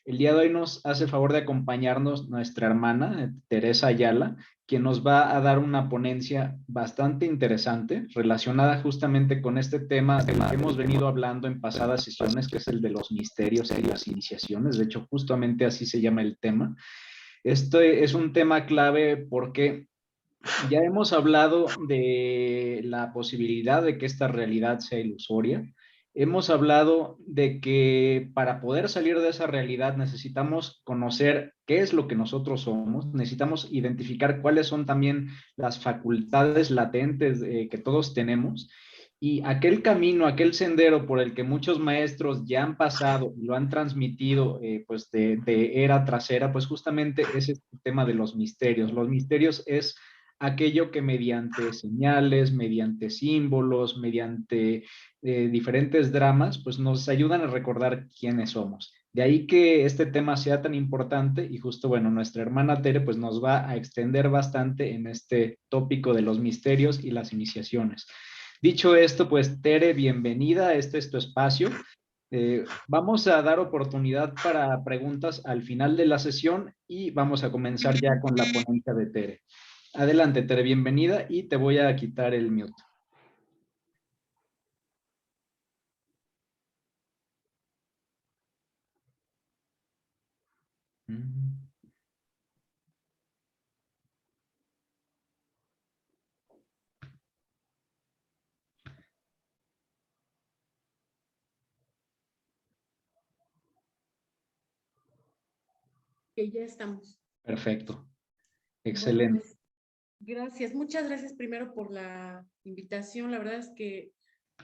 El día de hoy nos hace favor de acompañarnos nuestra hermana, Teresa Ayala, quien nos va a dar una ponencia bastante interesante relacionada justamente con este tema del que hemos venido hablando en pasadas sesiones, que es el de los misterios y las iniciaciones. De hecho, justamente así se llama el tema. Este es un tema clave porque ya hemos hablado de la posibilidad de que esta realidad sea ilusoria. Hemos hablado de que para poder salir de esa realidad necesitamos conocer qué es lo que nosotros somos, necesitamos identificar cuáles son también las facultades latentes que todos tenemos y aquel camino, aquel sendero por el que muchos maestros ya han pasado y lo han transmitido pues de era tras era, pues justamente es este tema de los misterios. Los misterios es aquello que mediante señales, mediante símbolos, mediante diferentes dramas, pues nos ayudan a recordar quiénes somos. De ahí que este tema sea tan importante y justo, bueno, nuestra hermana Tere pues nos va a extender bastante en este tópico de los misterios y las iniciaciones. Dicho esto, pues Tere, bienvenida, este es tu espacio. Vamos a dar oportunidad para preguntas al final de la sesión y vamos a comenzar ya con la ponencia de Tere. Adelante, Tere, bienvenida y te voy a quitar el mute. Que ya estamos. Perfecto, Bueno, excelente. pues gracias. Muchas gracias primero por la invitación. La verdad es que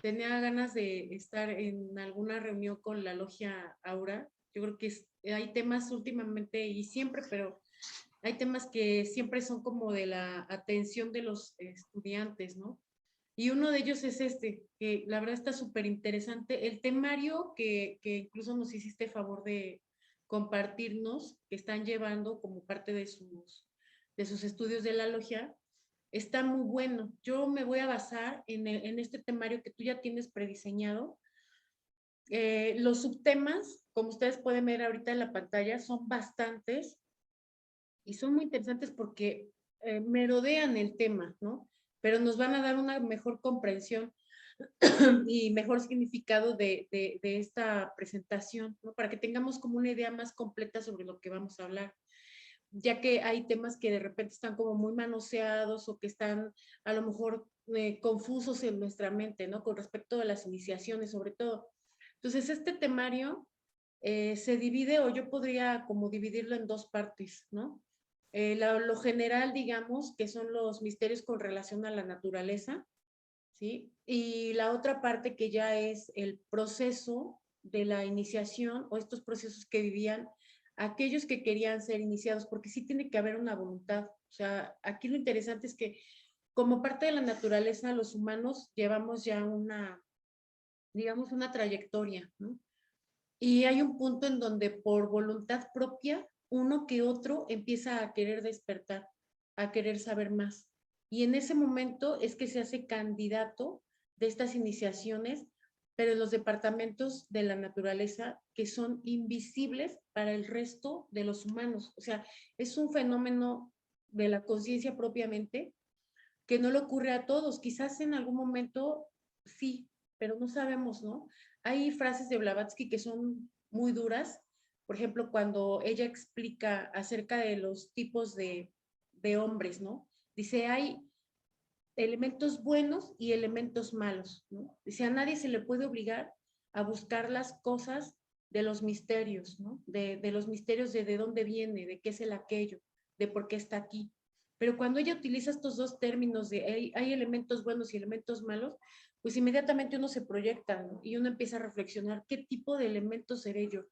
tenía ganas de estar en alguna reunión con la Logia Aura. Yo creo que hay temas últimamente y siempre, pero hay temas que siempre son como de la atención de los estudiantes, ¿no? Y uno de ellos es este, que la verdad está súper interesante. El temario que incluso nos hiciste favor de compartirnos, que están llevando como parte de sus estudios de la logia, está muy bueno. Yo me voy a basar en este temario que tú ya tienes prediseñado. Los subtemas, como ustedes pueden ver ahorita en la pantalla, son bastantes y son muy interesantes porque merodean el tema, ¿no? Pero nos van a dar una mejor comprensión y mejor significado de esta presentación, ¿no? Para que tengamos como una idea más completa sobre lo que vamos a hablar, ya que hay temas que de repente están como muy manoseados o que están a lo mejor confusos en nuestra mente, ¿no? Con respecto a las iniciaciones, sobre todo. Entonces, este temario se divide, o yo podría como dividirlo en dos partes, ¿no? Lo general, digamos, que son los misterios con relación a la naturaleza, ¿sí? Y la otra parte que ya es el proceso de la iniciación o estos procesos que vivían aquellos que querían ser iniciados, porque sí tiene que haber una voluntad. O sea, aquí lo interesante es que como parte de la naturaleza, los humanos llevamos ya una, digamos, una trayectoria, ¿no? Y hay un punto en donde por voluntad propia, uno que otro empieza a querer despertar, a querer saber más. Y en ese momento es que se hace candidato de estas iniciaciones, pero en los departamentos de la naturaleza que son invisibles para el resto de los humanos. O sea, es un fenómeno de la conciencia propiamente que no le ocurre a todos. Quizás en algún momento sí, pero no sabemos, ¿no? Hay frases de Blavatsky que son muy duras. Por ejemplo, cuando ella explica acerca de los tipos de hombres, ¿no? Dice, hay elementos buenos y elementos malos, ¿no? Dice, a nadie se le puede obligar a buscar las cosas de los misterios, ¿no? De los misterios de dónde viene, de qué es el aquello, de por qué está aquí. Pero cuando ella utiliza estos dos términos de hay elementos buenos y elementos malos, pues inmediatamente uno se proyecta, ¿no? Y uno empieza a reflexionar qué tipo de elementos seré yo,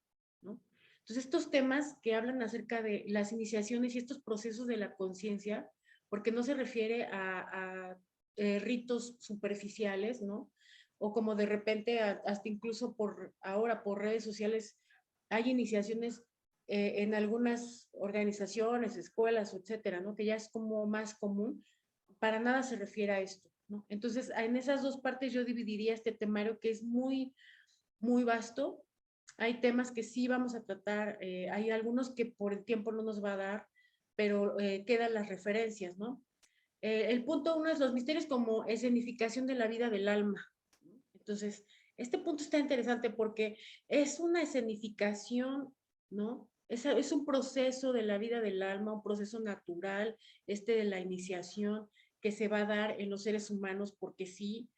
¿no? Entonces, estos temas que hablan acerca de las iniciaciones y estos procesos de la conciencia, porque no se refiere a ritos superficiales, ¿no? O como de repente, hasta incluso por ahora, por redes sociales, hay iniciaciones en algunas organizaciones, escuelas, etcétera, ¿no? Que ya es como más común, para nada se refiere a esto, ¿no? Entonces, en esas dos partes yo dividiría este temario que es muy, muy vasto, Hay temas que sí vamos a tratar, hay algunos que por el tiempo no nos va a dar, pero quedan las referencias, ¿no? El punto 1 es los misterios como escenificación de la vida del alma. Entonces, este punto está interesante porque es una escenificación, ¿no? Es un proceso de la vida del alma, un proceso natural, de la iniciación que se va a dar en los seres humanos porque sí,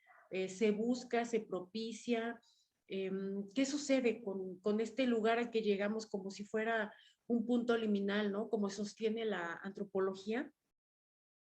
se busca, se propicia. ¿Qué sucede con este lugar al que llegamos como si fuera un punto liminal, ¿no? Como sostiene la antropología,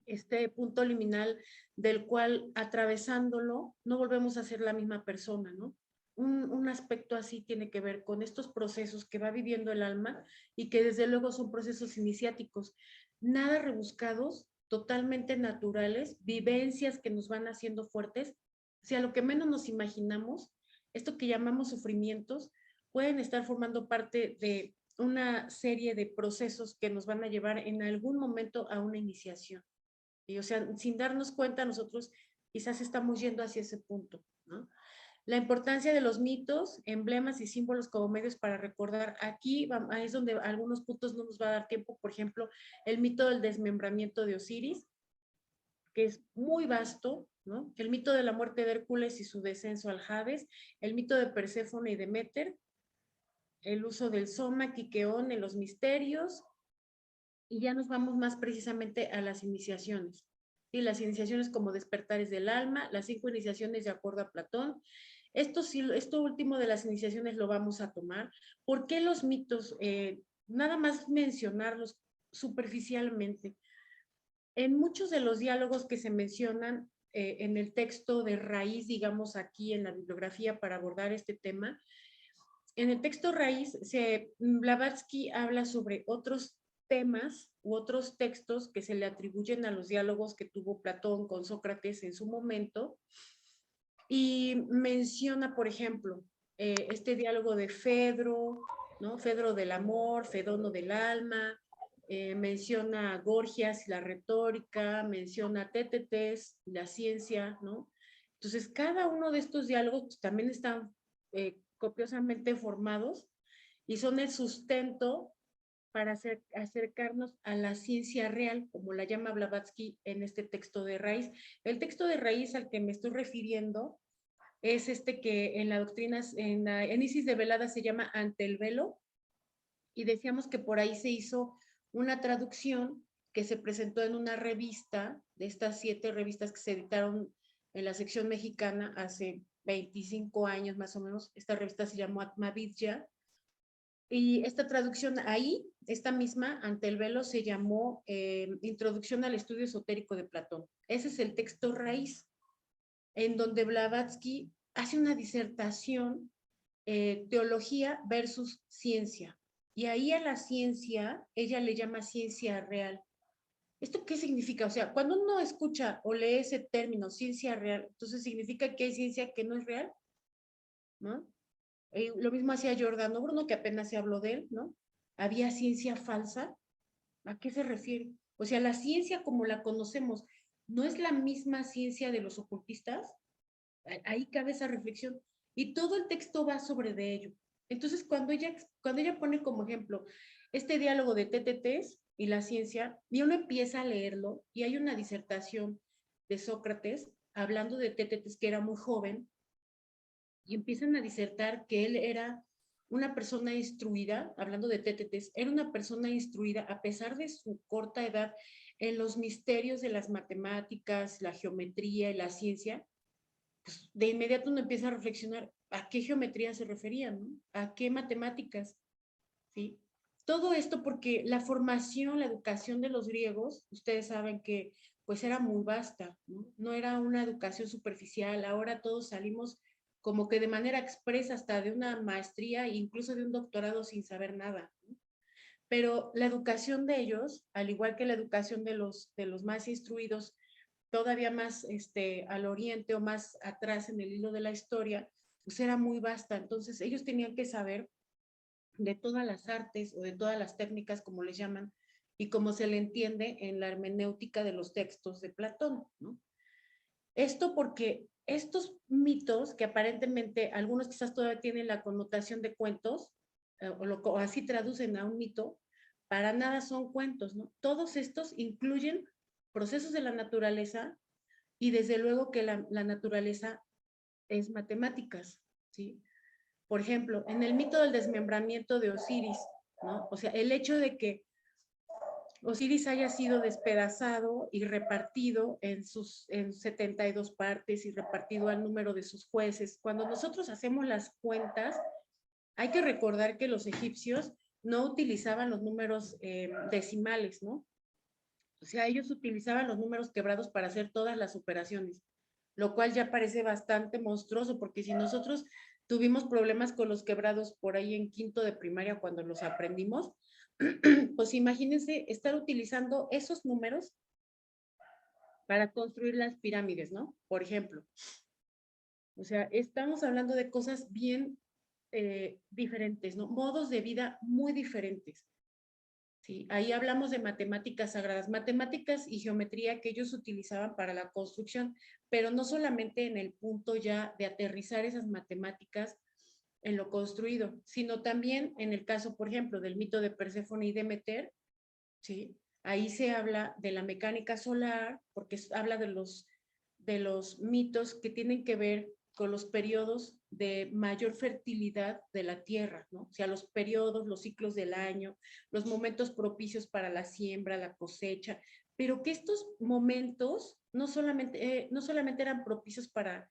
este punto liminal del cual atravesándolo no volvemos a ser la misma persona, ¿no? Un aspecto así tiene que ver con estos procesos que va viviendo el alma y que desde luego son procesos iniciáticos, nada rebuscados, totalmente naturales, vivencias que nos van haciendo fuertes. O sea, lo que menos nos imaginamos, esto que llamamos sufrimientos, pueden estar formando parte de una serie de procesos que nos van a llevar en algún momento a una iniciación. Y, o sea, sin darnos cuenta, nosotros quizás estamos yendo hacia ese punto, ¿no? La importancia de los mitos, emblemas y símbolos como medios para recordar. Aquí es donde algunos puntos no nos va a dar tiempo. Por ejemplo, el mito del desmembramiento de Osiris, que es muy vasto, ¿no? El mito de la muerte de Hércules y su descenso al Hades, el mito de Perséfone y Deméter, el uso del soma, Quiqueón en los misterios, y ya nos vamos más precisamente a las iniciaciones. ¿Sí? Las iniciaciones como despertares del alma, las 5 iniciaciones de acuerdo a Platón. Esto último de las iniciaciones lo vamos a tomar. ¿Por qué los mitos? Nada más mencionarlos superficialmente. En muchos de los diálogos que se mencionan en el texto de raíz, digamos aquí en la bibliografía para abordar este tema, en el texto raíz, Blavatsky habla sobre otros temas u otros textos que se le atribuyen a los diálogos que tuvo Platón con Sócrates en su momento y menciona, por ejemplo, este diálogo de Fedro, ¿no? Fedro del amor, Fedono del alma, menciona a Gorgias y la retórica, menciona a Tétetes y la ciencia, ¿no? Entonces, cada uno de estos diálogos pues, también están copiosamente formados y son el sustento para acercarnos a la ciencia real, como la llama Blavatsky en este texto de raíz. El texto de raíz al que me estoy refiriendo es este que en la doctrina, en la Enisis de Velada se llama Ante el velo, y decíamos que por ahí se hizo una traducción que se presentó en una revista, de estas 7 revistas que se editaron en la sección mexicana hace 25 años más o menos. Esta revista se llamó Atmavidya, y esta traducción ahí, esta misma, Ante el velo, se llamó Introducción al estudio esotérico de Platón. Ese es el texto raíz, en donde Blavatsky hace una disertación, teología versus ciencia. Y ahí a la ciencia, ella le llama ciencia real. ¿Esto qué significa? O sea, cuando uno escucha o lee ese término, ciencia real, entonces significa que hay ciencia que no es real, ¿no? Lo mismo hacía Giordano Bruno, que apenas se habló de él, ¿no? ¿Había ciencia falsa? ¿A qué se refiere? O sea, la ciencia como la conocemos, ¿no es la misma ciencia de los ocultistas? Ahí cabe esa reflexión. Y todo el texto va sobre de ello. Entonces, cuando ella pone como ejemplo este diálogo de TTTs y la ciencia, y uno empieza a leerlo, y hay una disertación de Sócrates hablando de TTTs que era muy joven, y empiezan a disertar que él era una persona instruida, hablando de TTTs, era una persona instruida a pesar de su corta edad en los misterios de las matemáticas, la geometría y la ciencia. Pues de inmediato uno empieza a reflexionar a qué geometría se referían, ¿no? A qué matemáticas, ¿sí? Todo esto porque la formación, la educación de los griegos, ustedes saben que pues era muy vasta, ¿no? No era una educación superficial, ahora todos salimos como que de manera expresa hasta de una maestría e incluso de un doctorado sin saber nada, ¿no? Pero la educación de ellos, al igual que la educación de los más instruidos, todavía más al oriente o más atrás en el hilo de la historia, pues era muy vasta. Entonces ellos tenían que saber de todas las artes o de todas las técnicas, como les llaman, y como se le entiende en la hermenéutica de los textos de Platón, ¿no? Esto porque estos mitos, que aparentemente algunos quizás todavía tienen la connotación de cuentos, o así traducen a un mito, para nada son cuentos, ¿no? Todos estos incluyen procesos de la naturaleza y desde luego que la naturaleza es matemáticas, ¿sí? Por ejemplo, en el mito del desmembramiento de Osiris, ¿no? O sea, el hecho de que Osiris haya sido despedazado y repartido en 72 partes y repartido al número de sus jueces. Cuando nosotros hacemos las cuentas, hay que recordar que los egipcios no utilizaban los números decimales, ¿no? O sea, ellos utilizaban los números quebrados para hacer todas las operaciones, lo cual ya parece bastante monstruoso, porque si nosotros tuvimos problemas con los quebrados por ahí en quinto de primaria cuando los aprendimos, pues imagínense estar utilizando esos números para construir las pirámides, ¿no? Por ejemplo. O sea, estamos hablando de cosas bien diferentes, ¿no? Modos de vida muy diferentes. ¿Sí? Ahí hablamos de matemáticas sagradas, matemáticas y geometría que ellos utilizaban para la construcción, pero no solamente en el punto ya de aterrizar esas matemáticas en lo construido, sino también en el caso, por ejemplo, del mito de Perséfone y Demeter, ¿sí? Ahí se habla de la mecánica solar, porque habla de los mitos que tienen que ver con los periodos de mayor fertilidad de la tierra, ¿no? O sea, los periodos, los ciclos del año, los momentos propicios para la siembra, la cosecha, pero que estos momentos no solamente eran propicios para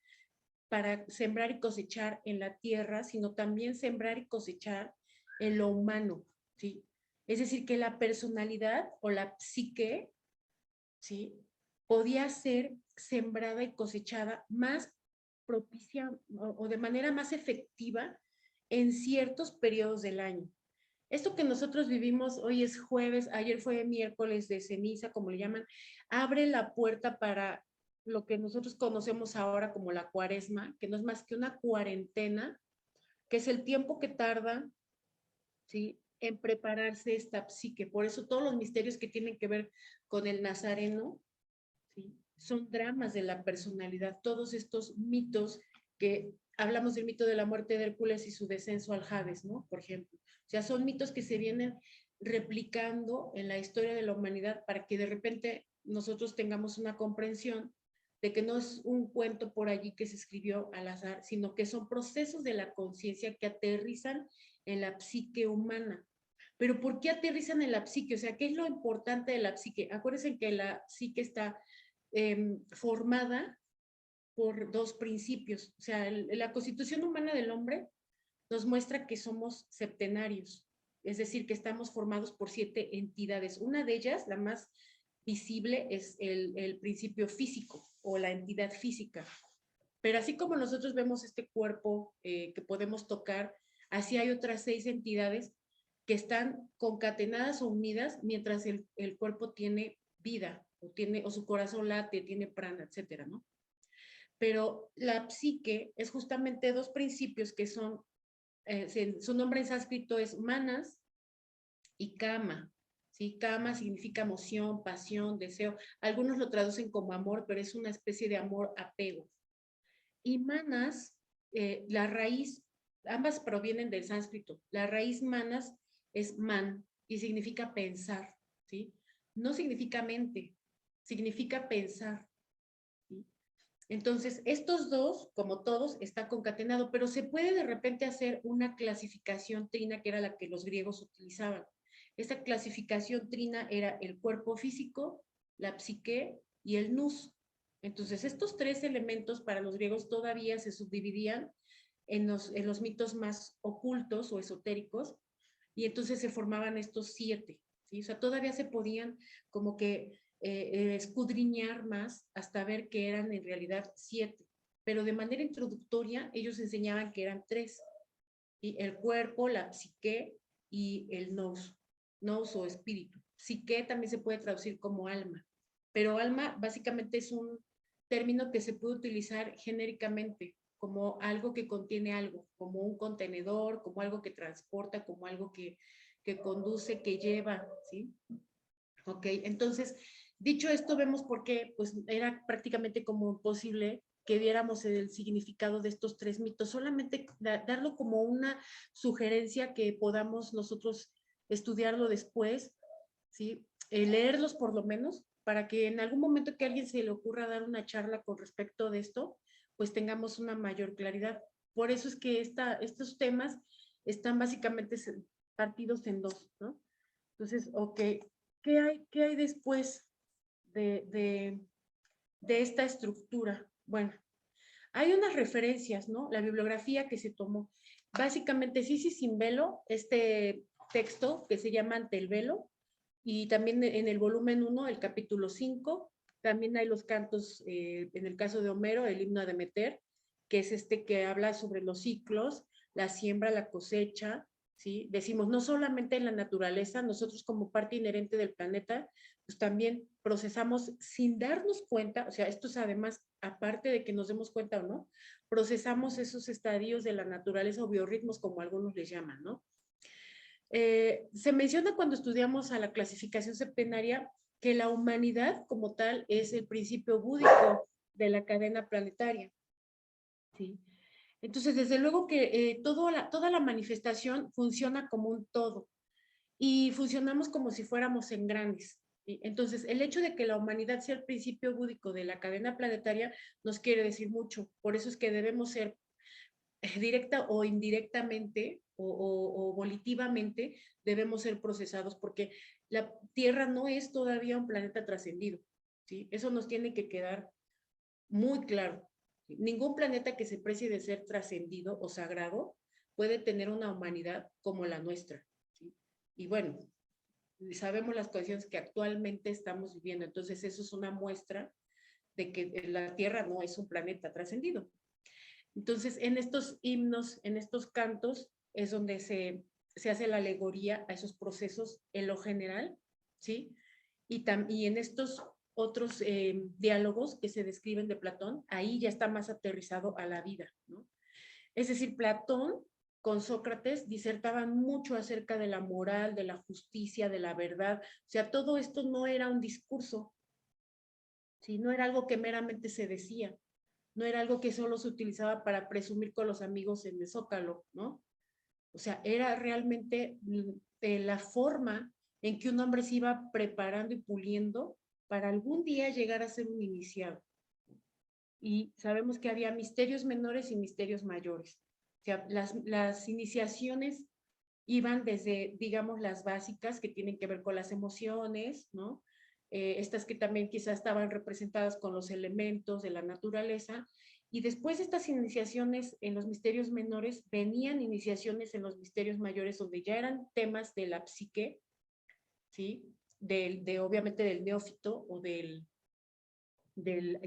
sembrar y cosechar en la tierra, sino también sembrar y cosechar en lo humano, ¿sí? Es decir, que la personalidad o la psique, ¿sí? Podía ser sembrada y cosechada más propicia o de manera más efectiva en ciertos periodos del año. Esto que nosotros vivimos hoy es jueves, ayer fue miércoles de ceniza, como le llaman, abre la puerta para lo que nosotros conocemos ahora como la cuaresma, que no es más que una cuarentena, que es el tiempo que tarda, ¿sí?, en prepararse esta psique. Por eso todos los misterios que tienen que ver con el nazareno, ¿sí?, son dramas de la personalidad. Todos estos mitos que hablamos del mito de la muerte de Hércules y su descenso al Hades, ¿no? Por ejemplo. O sea, son mitos que se vienen replicando en la historia de la humanidad para que de repente nosotros tengamos una comprensión de que no es un cuento por allí que se escribió al azar, sino que son procesos de la conciencia que aterrizan en la psique humana. Pero ¿por qué aterrizan en la psique? O sea, ¿qué es lo importante de la psique? Acuérdense que la psique está formada por dos principios. O sea, la constitución humana del hombre nos muestra que somos septenarios, es decir, que estamos formados por 7 entidades. Una de ellas, la más visible, es el principio físico o la entidad física. Pero así como nosotros vemos este cuerpo que podemos tocar, así hay otras 6 entidades que están concatenadas o unidas mientras el cuerpo tiene vida o su corazón late, tiene prana, etcétera, ¿no? Pero la psique es justamente dos principios que son, su nombre en sánscrito es manas y kama. ¿Sí? Kama significa emoción, pasión, deseo. Algunos lo traducen como amor, pero es una especie de amor apego. Y manas, la raíz, ambas provienen del sánscrito. La raíz manas es man y significa pensar, ¿sí? No significa mente, significa pensar, ¿sí? Entonces, estos dos, como todos, está concatenado, pero se puede de repente hacer una clasificación trina, que era la que los griegos utilizaban. Esta clasificación trina era el cuerpo físico, la psique y el nous. Entonces, estos 3 elementos para los griegos todavía se subdividían en los mitos más ocultos o esotéricos, y entonces se formaban estos 7, ¿sí? O sea, todavía se podían como que escudriñar más hasta ver que eran en realidad 7, pero de manera introductoria ellos enseñaban que eran 3, ¿sí? El cuerpo, la psique y el nous o espíritu. Psique también se puede traducir como alma, pero alma básicamente es un término que se puede utilizar genéricamente como algo que contiene algo, como un contenedor, como algo que transporta, como algo que conduce, que lleva, ¿sí? Ok, entonces, dicho esto, vemos por qué pues, era prácticamente como imposible que viéramos el significado de estos 3 mitos, solamente darlo como una sugerencia que podamos nosotros estudiarlo después, ¿sí? Leerlos por lo menos, para que en algún momento que a alguien se le ocurra dar una charla con respecto de esto, pues tengamos una mayor claridad. Por eso es que estos temas están básicamente partidos en 2, ¿no? Entonces, ok, qué hay después de esta estructura? Bueno, hay unas referencias, ¿no? La bibliografía que se tomó. Básicamente, Sisi sin velo, este texto que se llama Ante el velo, y también en el volumen 1, el capítulo 5, también hay los cantos, en el caso de Homero, el himno a Demeter, que es este que habla sobre los ciclos, la siembra, la cosecha, ¿sí? Decimos, no solamente en la naturaleza, nosotros como parte inherente del planeta, pues también procesamos sin darnos cuenta, o sea, esto es además, aparte de que nos demos cuenta o no, procesamos esos estadios de la naturaleza o biorritmos, como algunos les llaman, ¿no? Se menciona cuando estudiamos a la clasificación septenaria que la humanidad como tal es el principio búdico de la cadena planetaria, ¿sí? Entonces, desde luego que toda la manifestación funciona como un todo y funcionamos como si fuéramos engranes, ¿sí? Entonces, el hecho de que la humanidad sea el principio búdico de la cadena planetaria nos quiere decir mucho. Por eso es que debemos ser directa o indirectamente o volitivamente debemos ser procesados porque la Tierra no es todavía un planeta trascendido, ¿sí? Eso nos tiene que quedar muy claro. Ningún planeta que se precie de ser trascendido o sagrado puede tener una humanidad como la nuestra, ¿sí? Y bueno, sabemos las condiciones que actualmente estamos viviendo, entonces eso es una muestra de que la Tierra no es un planeta trascendido. Entonces, en estos himnos, en estos cantos, es donde se hace la alegoría a esos procesos en lo general, ¿sí? Y en estos otros diálogos que se describen de Platón, ahí ya está más aterrizado a la vida, ¿no? Es decir, Platón con Sócrates disertaban mucho acerca de la moral, de la justicia, de la verdad. O sea, todo esto no era un discurso, ¿sí? No era algo que meramente se decía, no era algo que solo se utilizaba para presumir con los amigos en el Zócalo, ¿no? O sea, era realmente la forma en que un hombre se iba preparando y puliendo para algún día llegar a ser un iniciado. Y sabemos que había misterios menores y misterios mayores. O sea, las iniciaciones iban desde, digamos, las básicas que tienen que ver con las emociones, ¿no? Estas que también quizás estaban representadas con los elementos de la naturaleza, y después de estas iniciaciones en los misterios menores, venían iniciaciones en los misterios mayores, donde ya eran temas de la psique, ¿sí? Obviamente del neófito o del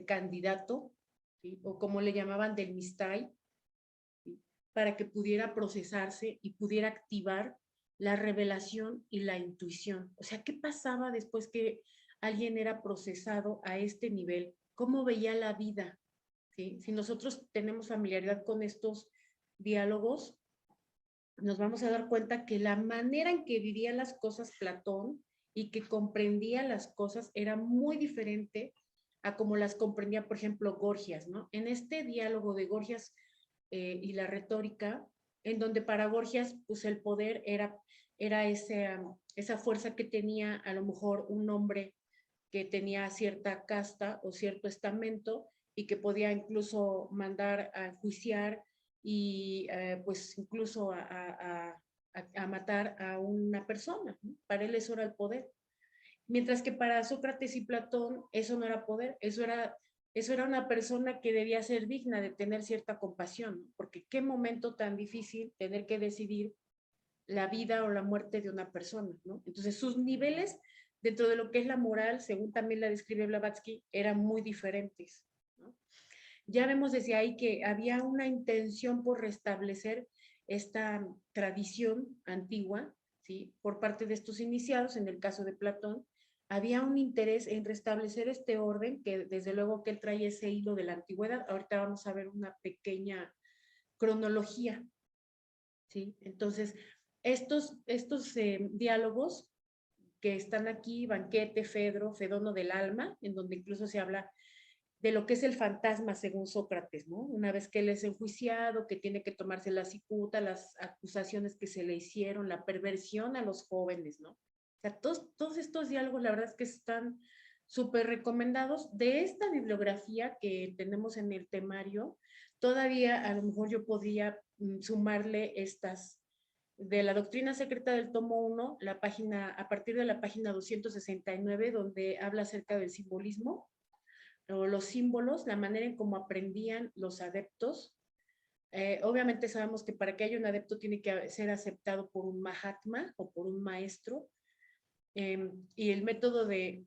candidato, ¿sí? O como le llamaban, del mistai, ¿sí? Para que pudiera procesarse y pudiera activar la revelación y la intuición. O sea, ¿qué pasaba después que alguien era procesado a este nivel? ¿Cómo veía la vida? ¿Sí? Si nosotros tenemos familiaridad con estos diálogos, nos vamos a dar cuenta que la manera en que vivía las cosas Platón y que comprendía las cosas era muy diferente a como las comprendía, por ejemplo, Gorgias, ¿no? En este diálogo de Gorgias y la retórica, en donde para Gorgias, pues el poder era esa fuerza que tenía a lo mejor un hombre que tenía cierta casta o cierto estamento y que podía incluso mandar a enjuiciar y pues incluso a matar a una persona, ¿no? Para él eso era el poder. Mientras que para Sócrates y Platón eso no era poder, eso era una persona que debía ser digna de tener cierta compasión, ¿no? Porque qué momento tan difícil tener que decidir la vida o la muerte de una persona, ¿no? Entonces sus niveles dentro de lo que es la moral, según también la describe Blavatsky, eran muy diferentes, ¿no? Ya vemos desde ahí que había una intención por restablecer esta tradición antigua, ¿sí? Por parte de estos iniciados, en el caso de Platón, había un interés en restablecer este orden, que desde luego que él trae ese hilo de la antigüedad. Ahorita vamos a ver una pequeña cronología, ¿sí? Entonces, estos diálogos que están aquí, Banquete, Fedro, Fedono del alma, en donde incluso se habla de lo que es el fantasma según Sócrates, ¿no? Una vez que él es enjuiciado, que tiene que tomarse la cicuta, las acusaciones que se le hicieron, la perversión a los jóvenes, ¿no? O sea, todos estos diálogos, la verdad es que están súper recomendados. De esta bibliografía que tenemos en el temario, todavía a lo mejor yo podría sumarle estas de la doctrina secreta del tomo 1, la página, a partir de la página 269, donde habla acerca del simbolismo, o los símbolos, la manera en cómo aprendían los adeptos. Obviamente sabemos que para que haya un adepto tiene que ser aceptado por un Mahatma o por un maestro, y el método de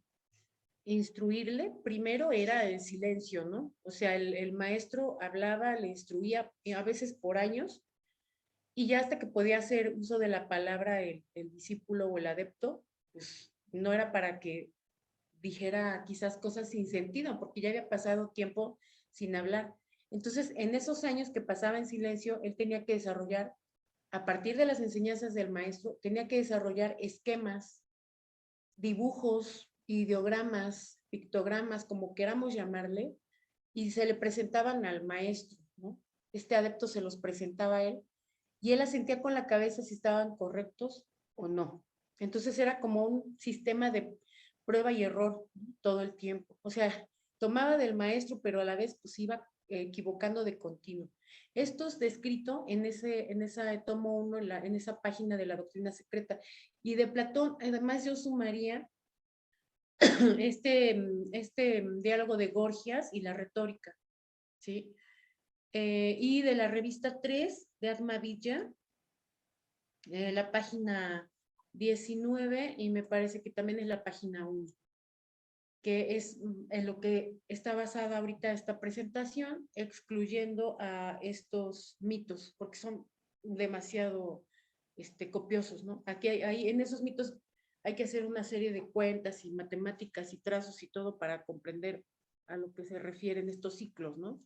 instruirle primero era el silencio, ¿no? O sea, el maestro hablaba, le instruía a veces por años, y ya hasta que podía hacer uso de la palabra el discípulo o el adepto, pues no era para que dijera quizás cosas sin sentido, porque ya había pasado tiempo sin hablar. Entonces, en esos años que pasaba en silencio, él tenía que desarrollar, a partir de las enseñanzas del maestro, tenía que desarrollar esquemas, dibujos, ideogramas, pictogramas, como queramos llamarle, y se le presentaban al maestro, ¿no? Este adepto se los presentaba a él, y él asentía con la cabeza si estaban correctos o no. Entonces era como un sistema de prueba y error, ¿no? Todo el tiempo. O sea, tomaba del maestro, pero a la vez pues iba equivocando de continuo. Esto es descrito en ese tomo 1, en esa página de la doctrina secreta. Y de Platón, además yo sumaría este diálogo de Gorgias y la retórica, ¿sí? Y de la revista 3 de Atmavilla, la página 19, y me parece que también es la página 1, que es en lo que está basada ahorita esta presentación, excluyendo a estos mitos, porque son demasiado copiosos, ¿no? Aquí en esos mitos hay que hacer una serie de cuentas y matemáticas y trazos y todo para comprender a lo que se refieren estos ciclos, ¿no?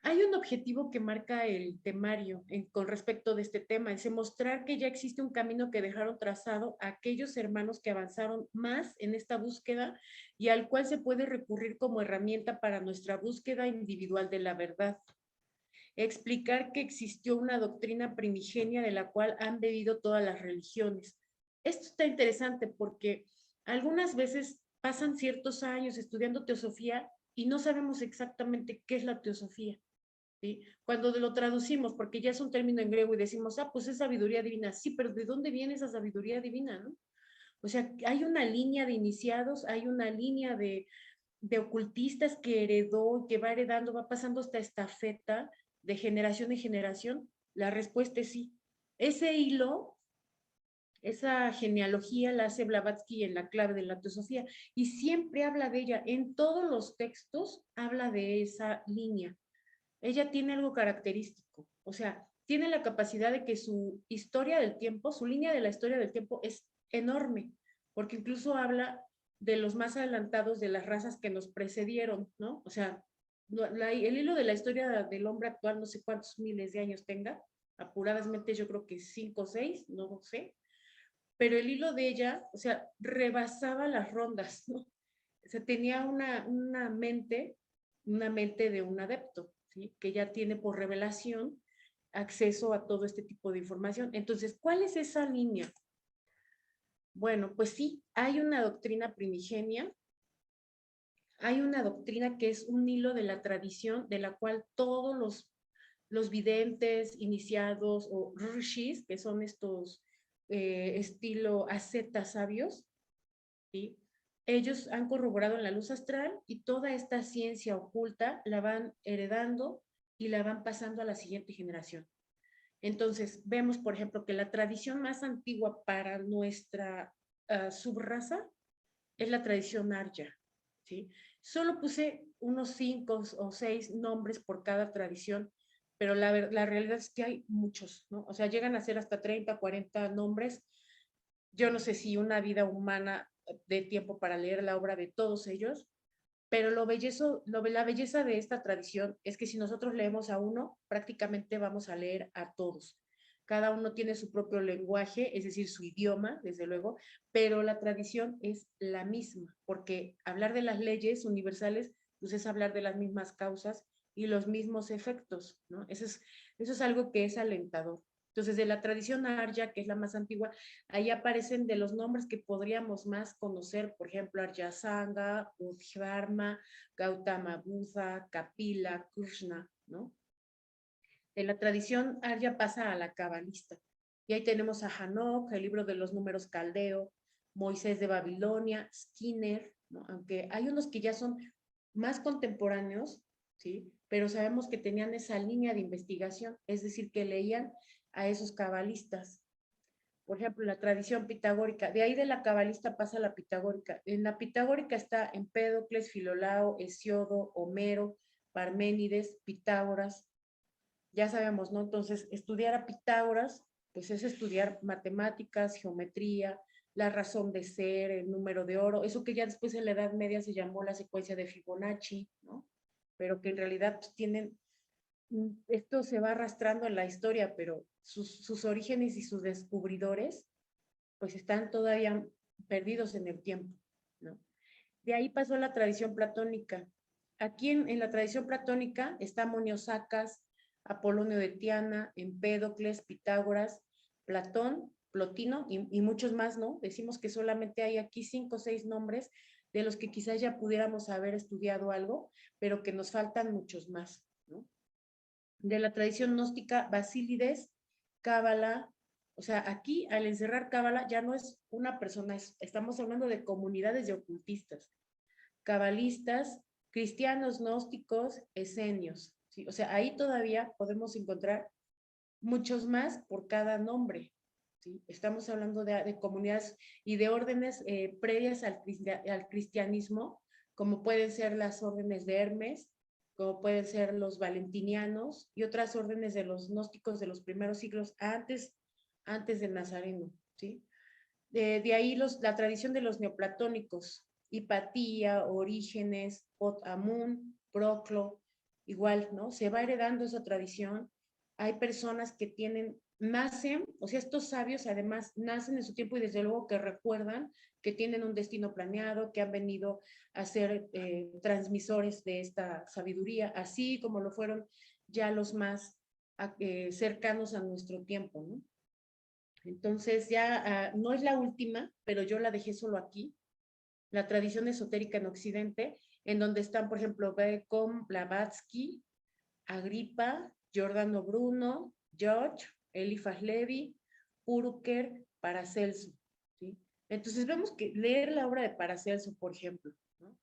Hay un objetivo que marca el temario con respecto de este tema, es mostrar que ya existe un camino que dejaron trazado a aquellos hermanos que avanzaron más en esta búsqueda y al cual se puede recurrir como herramienta para nuestra búsqueda individual de la verdad. Explicar que existió una doctrina primigenia de la cual han bebido todas las religiones. Esto está interesante porque algunas veces pasan ciertos años estudiando teosofía y no sabemos exactamente qué es la teosofía. ¿Sí? Cuando lo traducimos, porque ya es un término en griego y decimos, ah, pues es sabiduría divina. Sí, pero ¿de dónde viene esa sabiduría divina, no? O sea, hay una línea de iniciados, hay una línea de ocultistas que heredó, que va heredando, va pasando esta estafeta de generación en generación. La respuesta es sí. Ese hilo, esa genealogía la hace Blavatsky en la clave de la teosofía y siempre habla de ella. En todos los textos habla de esa línea. Ella tiene algo característico, o sea, tiene la capacidad de que su historia del tiempo, su línea de la historia del tiempo es enorme, porque incluso habla de los más adelantados de las razas que nos precedieron, ¿no? O sea, el hilo de la historia del hombre actual, no sé cuántos miles de años tenga, apuradamente yo creo que 5 o 6, no sé, pero el hilo de ella, o sea, rebasaba las rondas, ¿no? O sea, tenía una mente de un adepto, ¿sí? Que ya tiene por revelación acceso a todo este tipo de información. Entonces, ¿cuál es esa línea? Bueno, pues sí, hay una doctrina primigenia, hay una doctrina que es un hilo de la tradición de la cual todos los videntes, iniciados o rishis, que son estos estilo ascetas sabios, ¿sí? Ellos han corroborado en la luz astral y toda esta ciencia oculta la van heredando y la van pasando a la siguiente generación. Entonces, vemos, por ejemplo, que la tradición más antigua para nuestra subraza es la tradición Arya, ¿sí? Solo puse unos 5 o 6 nombres por cada tradición, pero la realidad es que hay muchos, ¿no? O sea, llegan a ser hasta 30, 40 nombres. Yo no sé si una vida humana de tiempo para leer la obra de todos ellos, pero la belleza de esta tradición es que si nosotros leemos a uno, prácticamente vamos a leer a todos. Cada uno tiene su propio lenguaje, es decir, su idioma, desde luego, pero la tradición es la misma, porque hablar de las leyes universales pues es hablar de las mismas causas y los mismos efectos, ¿no? Eso es algo que es alentador. Entonces, de la tradición Arya, que es la más antigua, ahí aparecen de los nombres que podríamos más conocer, por ejemplo, Aryasanga, Udharma, Gautama Buddha, Kapila, Krishna, ¿no? De la tradición Arya pasa a la cabalista. Y ahí tenemos a Hanok, el libro de los números caldeo, Moisés de Babilonia, Skinner, ¿no? Aunque hay unos que ya son más contemporáneos, ¿sí? Pero sabemos que tenían esa línea de investigación, es decir, que leían a esos cabalistas. Por ejemplo, la tradición pitagórica, de ahí de la cabalista pasa a la pitagórica. En la pitagórica está Empédocles, Filolao, Hesiodo, Homero, Parménides, Pitágoras, ya sabemos, ¿no? Entonces, estudiar a Pitágoras, pues es estudiar matemáticas, geometría, la razón de ser, el número de oro, eso que ya después en la Edad Media se llamó la secuencia de Fibonacci, ¿no? Pero que en realidad pues, tienen, esto se va arrastrando en la historia, pero sus orígenes y sus descubridores, pues están todavía perdidos en el tiempo, ¿no? De ahí pasó la tradición platónica. Aquí en la tradición platónica está Moniosacas, Apolonio de Tiana, Empédocles, Pitágoras, Platón, Plotino y muchos más, ¿no? Decimos que solamente hay aquí 5 o 6 nombres de los que quizás ya pudiéramos haber estudiado algo, pero que nos faltan muchos más, ¿no? De la tradición gnóstica, Basílides, Cábala, o sea, aquí al encerrar Cábala ya no es una persona, estamos hablando de comunidades de ocultistas, cabalistas, cristianos, gnósticos, esenios, ¿sí? O sea, ahí todavía podemos encontrar muchos más por cada nombre, ¿sí? Estamos hablando de comunidades y de órdenes previas al cristianismo, como pueden ser las órdenes de Hermes, como pueden ser los valentinianos y otras órdenes de los gnósticos de los primeros siglos antes del Nazareno, ¿sí? De ahí la tradición de los neoplatónicos, Hipatía, Orígenes, Pot-Amun, Proclo, igual, ¿no? Se va heredando esa tradición. Hay personas que nacen, o sea, estos sabios además nacen en su tiempo y desde luego que recuerdan que tienen un destino planeado, que han venido a ser transmisores de esta sabiduría, así como lo fueron ya los más cercanos a nuestro tiempo, ¿no? Entonces ya no es la última, pero yo la dejé solo aquí, la tradición esotérica en Occidente, en donde están, por ejemplo, Bacon, Blavatsky, Agripa, Giordano Bruno, George, Eliphas Levi, Uruker, Paracelso, ¿sí? Entonces vemos que leer la obra de Paracelso, por ejemplo, ¿no?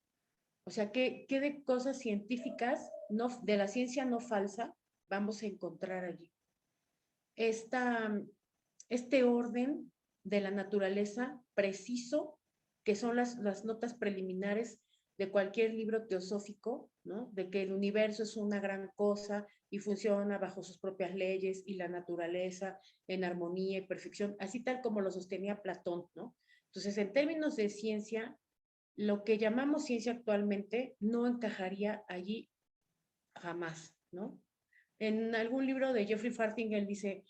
O sea, ¿qué de cosas científicas no, de la ciencia no falsa vamos a encontrar allí? Este orden de la naturaleza preciso, que son las notas preliminares de cualquier libro teosófico, ¿no? De que el universo es una gran cosa y funciona bajo sus propias leyes y la naturaleza en armonía y perfección, así tal como lo sostenía Platón, ¿no? Entonces, en términos de ciencia, lo que llamamos ciencia actualmente no encajaría allí jamás, ¿no? En algún libro de Jeffrey Fartinger dice,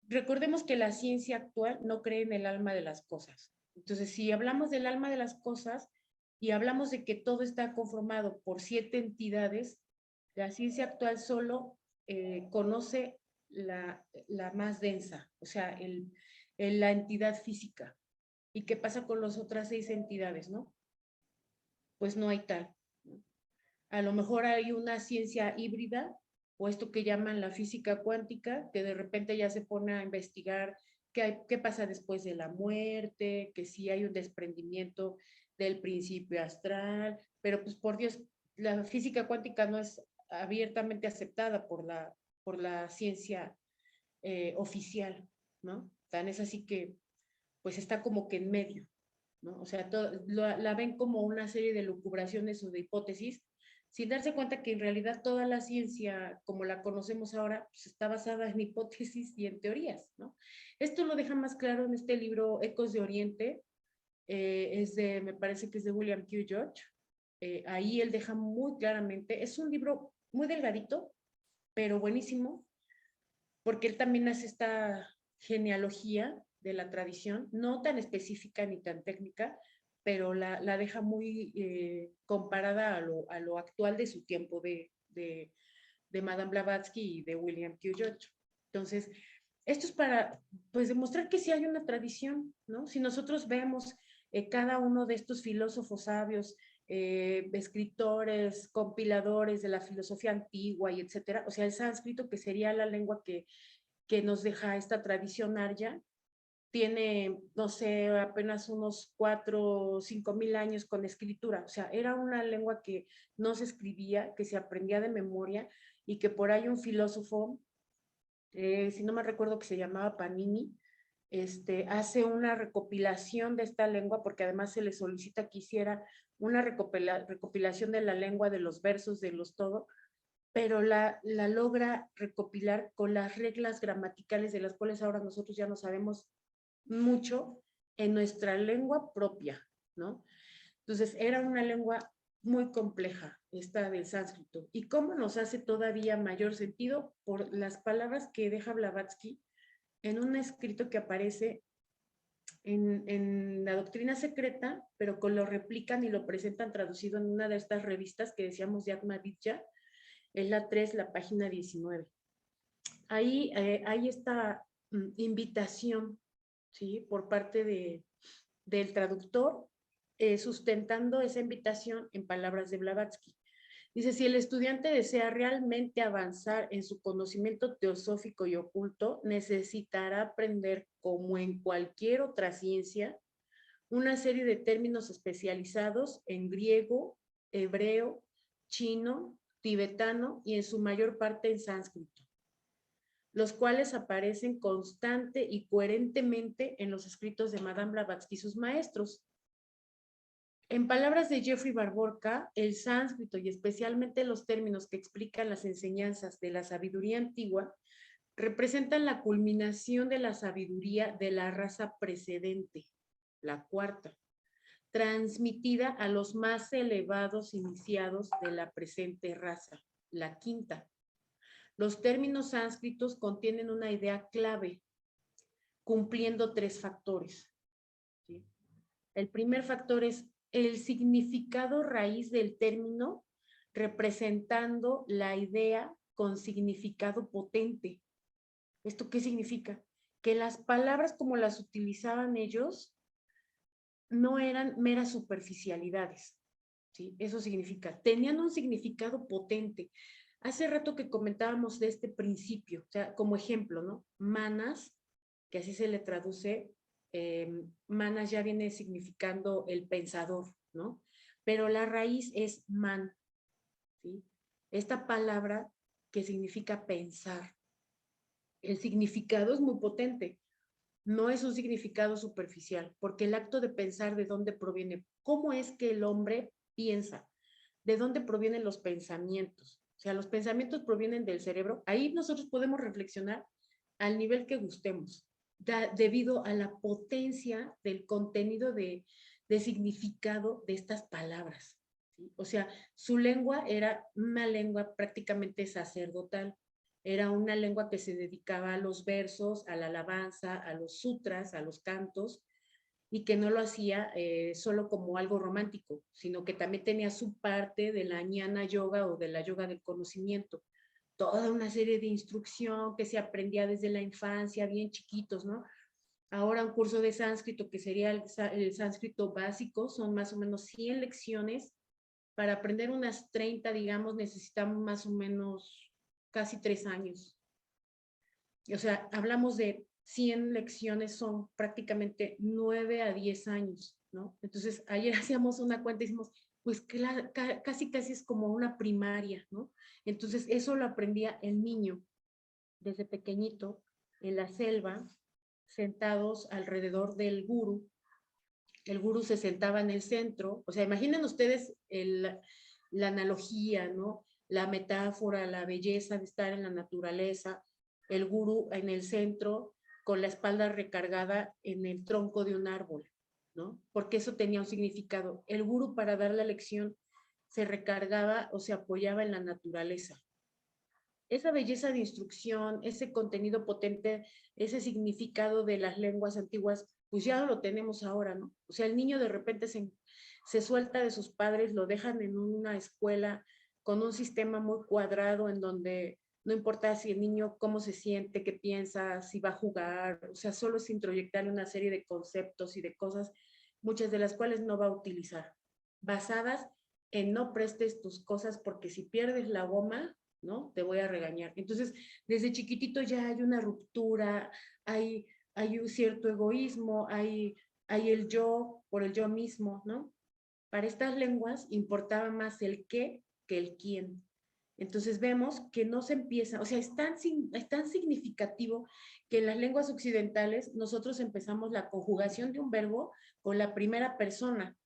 recordemos que la ciencia actual no cree en el alma de las cosas. Entonces, si hablamos del alma de las cosas y hablamos de que todo está conformado por 7 entidades, la ciencia actual solo conoce la más densa, o sea, la entidad física. ¿Y qué pasa con las otras 6 entidades, no? Pues no hay tal, ¿no? A lo mejor hay una ciencia híbrida o esto que llaman la física cuántica, que de repente ya se pone a investigar qué pasa después de la muerte, que si hay un desprendimiento del principio astral, pero pues por Dios, la física cuántica no es abiertamente aceptada por la ciencia oficial, ¿no? Tan es así que pues está como que en medio, ¿no? O sea, la ven como una serie de lucubraciones o de hipótesis, sin darse cuenta que en realidad toda la ciencia, como la conocemos ahora, pues está basada en hipótesis y en teorías, ¿no? Esto lo deja más claro en este libro Ecos de Oriente, me parece que es de William Q. George. Ahí él deja muy claramente, es un libro muy delgadito, pero buenísimo, porque él también hace esta genealogía de la tradición, no tan específica ni tan técnica, pero la deja muy comparada a lo actual de su tiempo de Madame Blavatsky y de William Q. George. Entonces, esto es para, pues, demostrar que sí hay una tradición, ¿no? Si nosotros vemos cada uno de estos filósofos sabios, escritores, compiladores de la filosofía antigua y etcétera, o sea, el sánscrito, que sería la lengua que nos deja esta tradición arya, tiene, no sé, apenas unos 4 o 5 mil años con escritura. O sea, era una lengua que no se escribía, que se aprendía de memoria y que por ahí un filósofo, si no me recuerdo, que se llamaba Panini, hace una recopilación de esta lengua, porque además se le solicita que hiciera una recopilación de la lengua, de los versos, de los todo, pero la logra recopilar con las reglas gramaticales de las cuales ahora nosotros ya no sabemos mucho en nuestra lengua propia, ¿no? Entonces, era una lengua muy compleja, esta del sánscrito. ¿Y cómo nos hace todavía mayor sentido? Por las palabras que deja Blavatsky en un escrito que aparece en la doctrina secreta, pero lo replican y lo presentan traducido en una de estas revistas que decíamos de Atma Vidya, es la 3, la página 19. Ahí hay esta invitación, ¿sí? Por parte del traductor, sustentando esa invitación en palabras de Blavatsky. Dice, si el estudiante desea realmente avanzar en su conocimiento teosófico y oculto, necesitará aprender, como en cualquier otra ciencia, una serie de términos especializados en griego, hebreo, chino, tibetano y en su mayor parte en sánscrito, los cuales aparecen constante y coherentemente en los escritos de Madame Blavatsky y sus maestros. En palabras de Jeffrey Barborka, el sánscrito y especialmente los términos que explican las enseñanzas de la sabiduría antigua representan la culminación de la sabiduría de la raza precedente, la cuarta, transmitida a los más elevados iniciados de la presente raza, la quinta. Los términos sánscritos contienen una idea clave, cumpliendo 3 factores, ¿sí? El primer factor es el significado raíz del término, representando la idea con significado potente. ¿Esto qué significa? Que las palabras como las utilizaban ellos no eran meras superficialidades, ¿sí? Eso significa, tenían un significado potente. Hace rato que comentábamos de este principio, o sea, como ejemplo, ¿no? Manas, que así se le traduce, manas ya viene significando el pensador, ¿no? Pero la raíz es man, ¿sí? Esta palabra que significa pensar. El significado es muy potente. No es un significado superficial, porque el acto de pensar, ¿de dónde proviene? ¿Cómo es que el hombre piensa? ¿De dónde provienen los pensamientos? O sea, los pensamientos provienen del cerebro. Ahí nosotros podemos reflexionar al nivel que gustemos, debido a la potencia del contenido de significado de estas palabras, ¿sí? O sea, su lengua era una lengua prácticamente sacerdotal. Era una lengua que se dedicaba a los versos, a la alabanza, a los sutras, a los cantos, y que no lo hacía solo como algo romántico, sino que también tenía su parte de la ñana yoga o de la yoga del conocimiento. Toda una serie de instrucción que se aprendía desde la infancia, bien chiquitos, ¿no? Ahora un curso de sánscrito, que sería el sánscrito básico, son más o menos 100 lecciones. Para aprender unas 30, digamos, necesitamos más o menos casi 3 años. O sea, hablamos de 100 lecciones, son prácticamente 9 a 10 años, ¿no? Entonces, ayer hacíamos una cuenta y decimos, pues casi es como una primaria, ¿no? Entonces, eso lo aprendía el niño desde pequeñito en la selva, sentados alrededor del gurú. El gurú se sentaba en el centro. O sea, imaginen ustedes la analogía, ¿no? La metáfora, la belleza de estar en la naturaleza, el gurú en el centro con la espalda recargada en el tronco de un árbol, ¿no? Porque eso tenía un significado. El gurú, para dar la lección, se recargaba o se apoyaba en la naturaleza. Esa belleza de instrucción, ese contenido potente, ese significado de las lenguas antiguas, pues ya lo tenemos ahora, ¿no? O sea, el niño de repente se suelta de sus padres, lo dejan en una escuela con un sistema muy cuadrado en donde no importa si el niño cómo se siente, qué piensa, si va a jugar, o sea, solo es introyectarle una serie de conceptos y de cosas, muchas de las cuales no va a utilizar, basadas en no prestes tus cosas porque si pierdes la goma, ¿no? Te voy a regañar. Entonces, desde chiquitito ya hay una ruptura, hay un cierto egoísmo, hay el yo por el yo mismo, ¿no? Para estas lenguas importaba más el qué que el quién. Entonces vemos que no se empieza, o sea, es tan significativo que en las lenguas occidentales nosotros empezamos la conjugación de un verbo con la primera persona.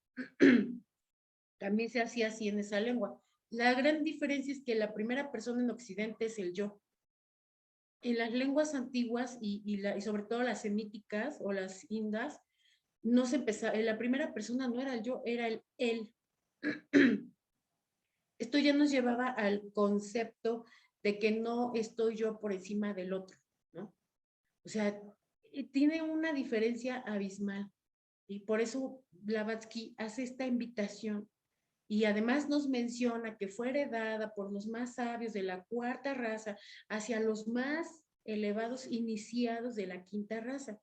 También se hacía así en esa lengua. La gran diferencia es que la primera persona en Occidente es el yo. En las lenguas antiguas y sobre todo las semíticas o las indas, no se empezaba, la primera persona no era el yo, era el él. Esto ya nos llevaba al concepto de que no estoy yo por encima del otro, ¿no? O sea, tiene una diferencia abismal y por eso Blavatsky hace esta invitación y además nos menciona que fue heredada por los más sabios de la cuarta raza hacia los más elevados iniciados de la quinta raza.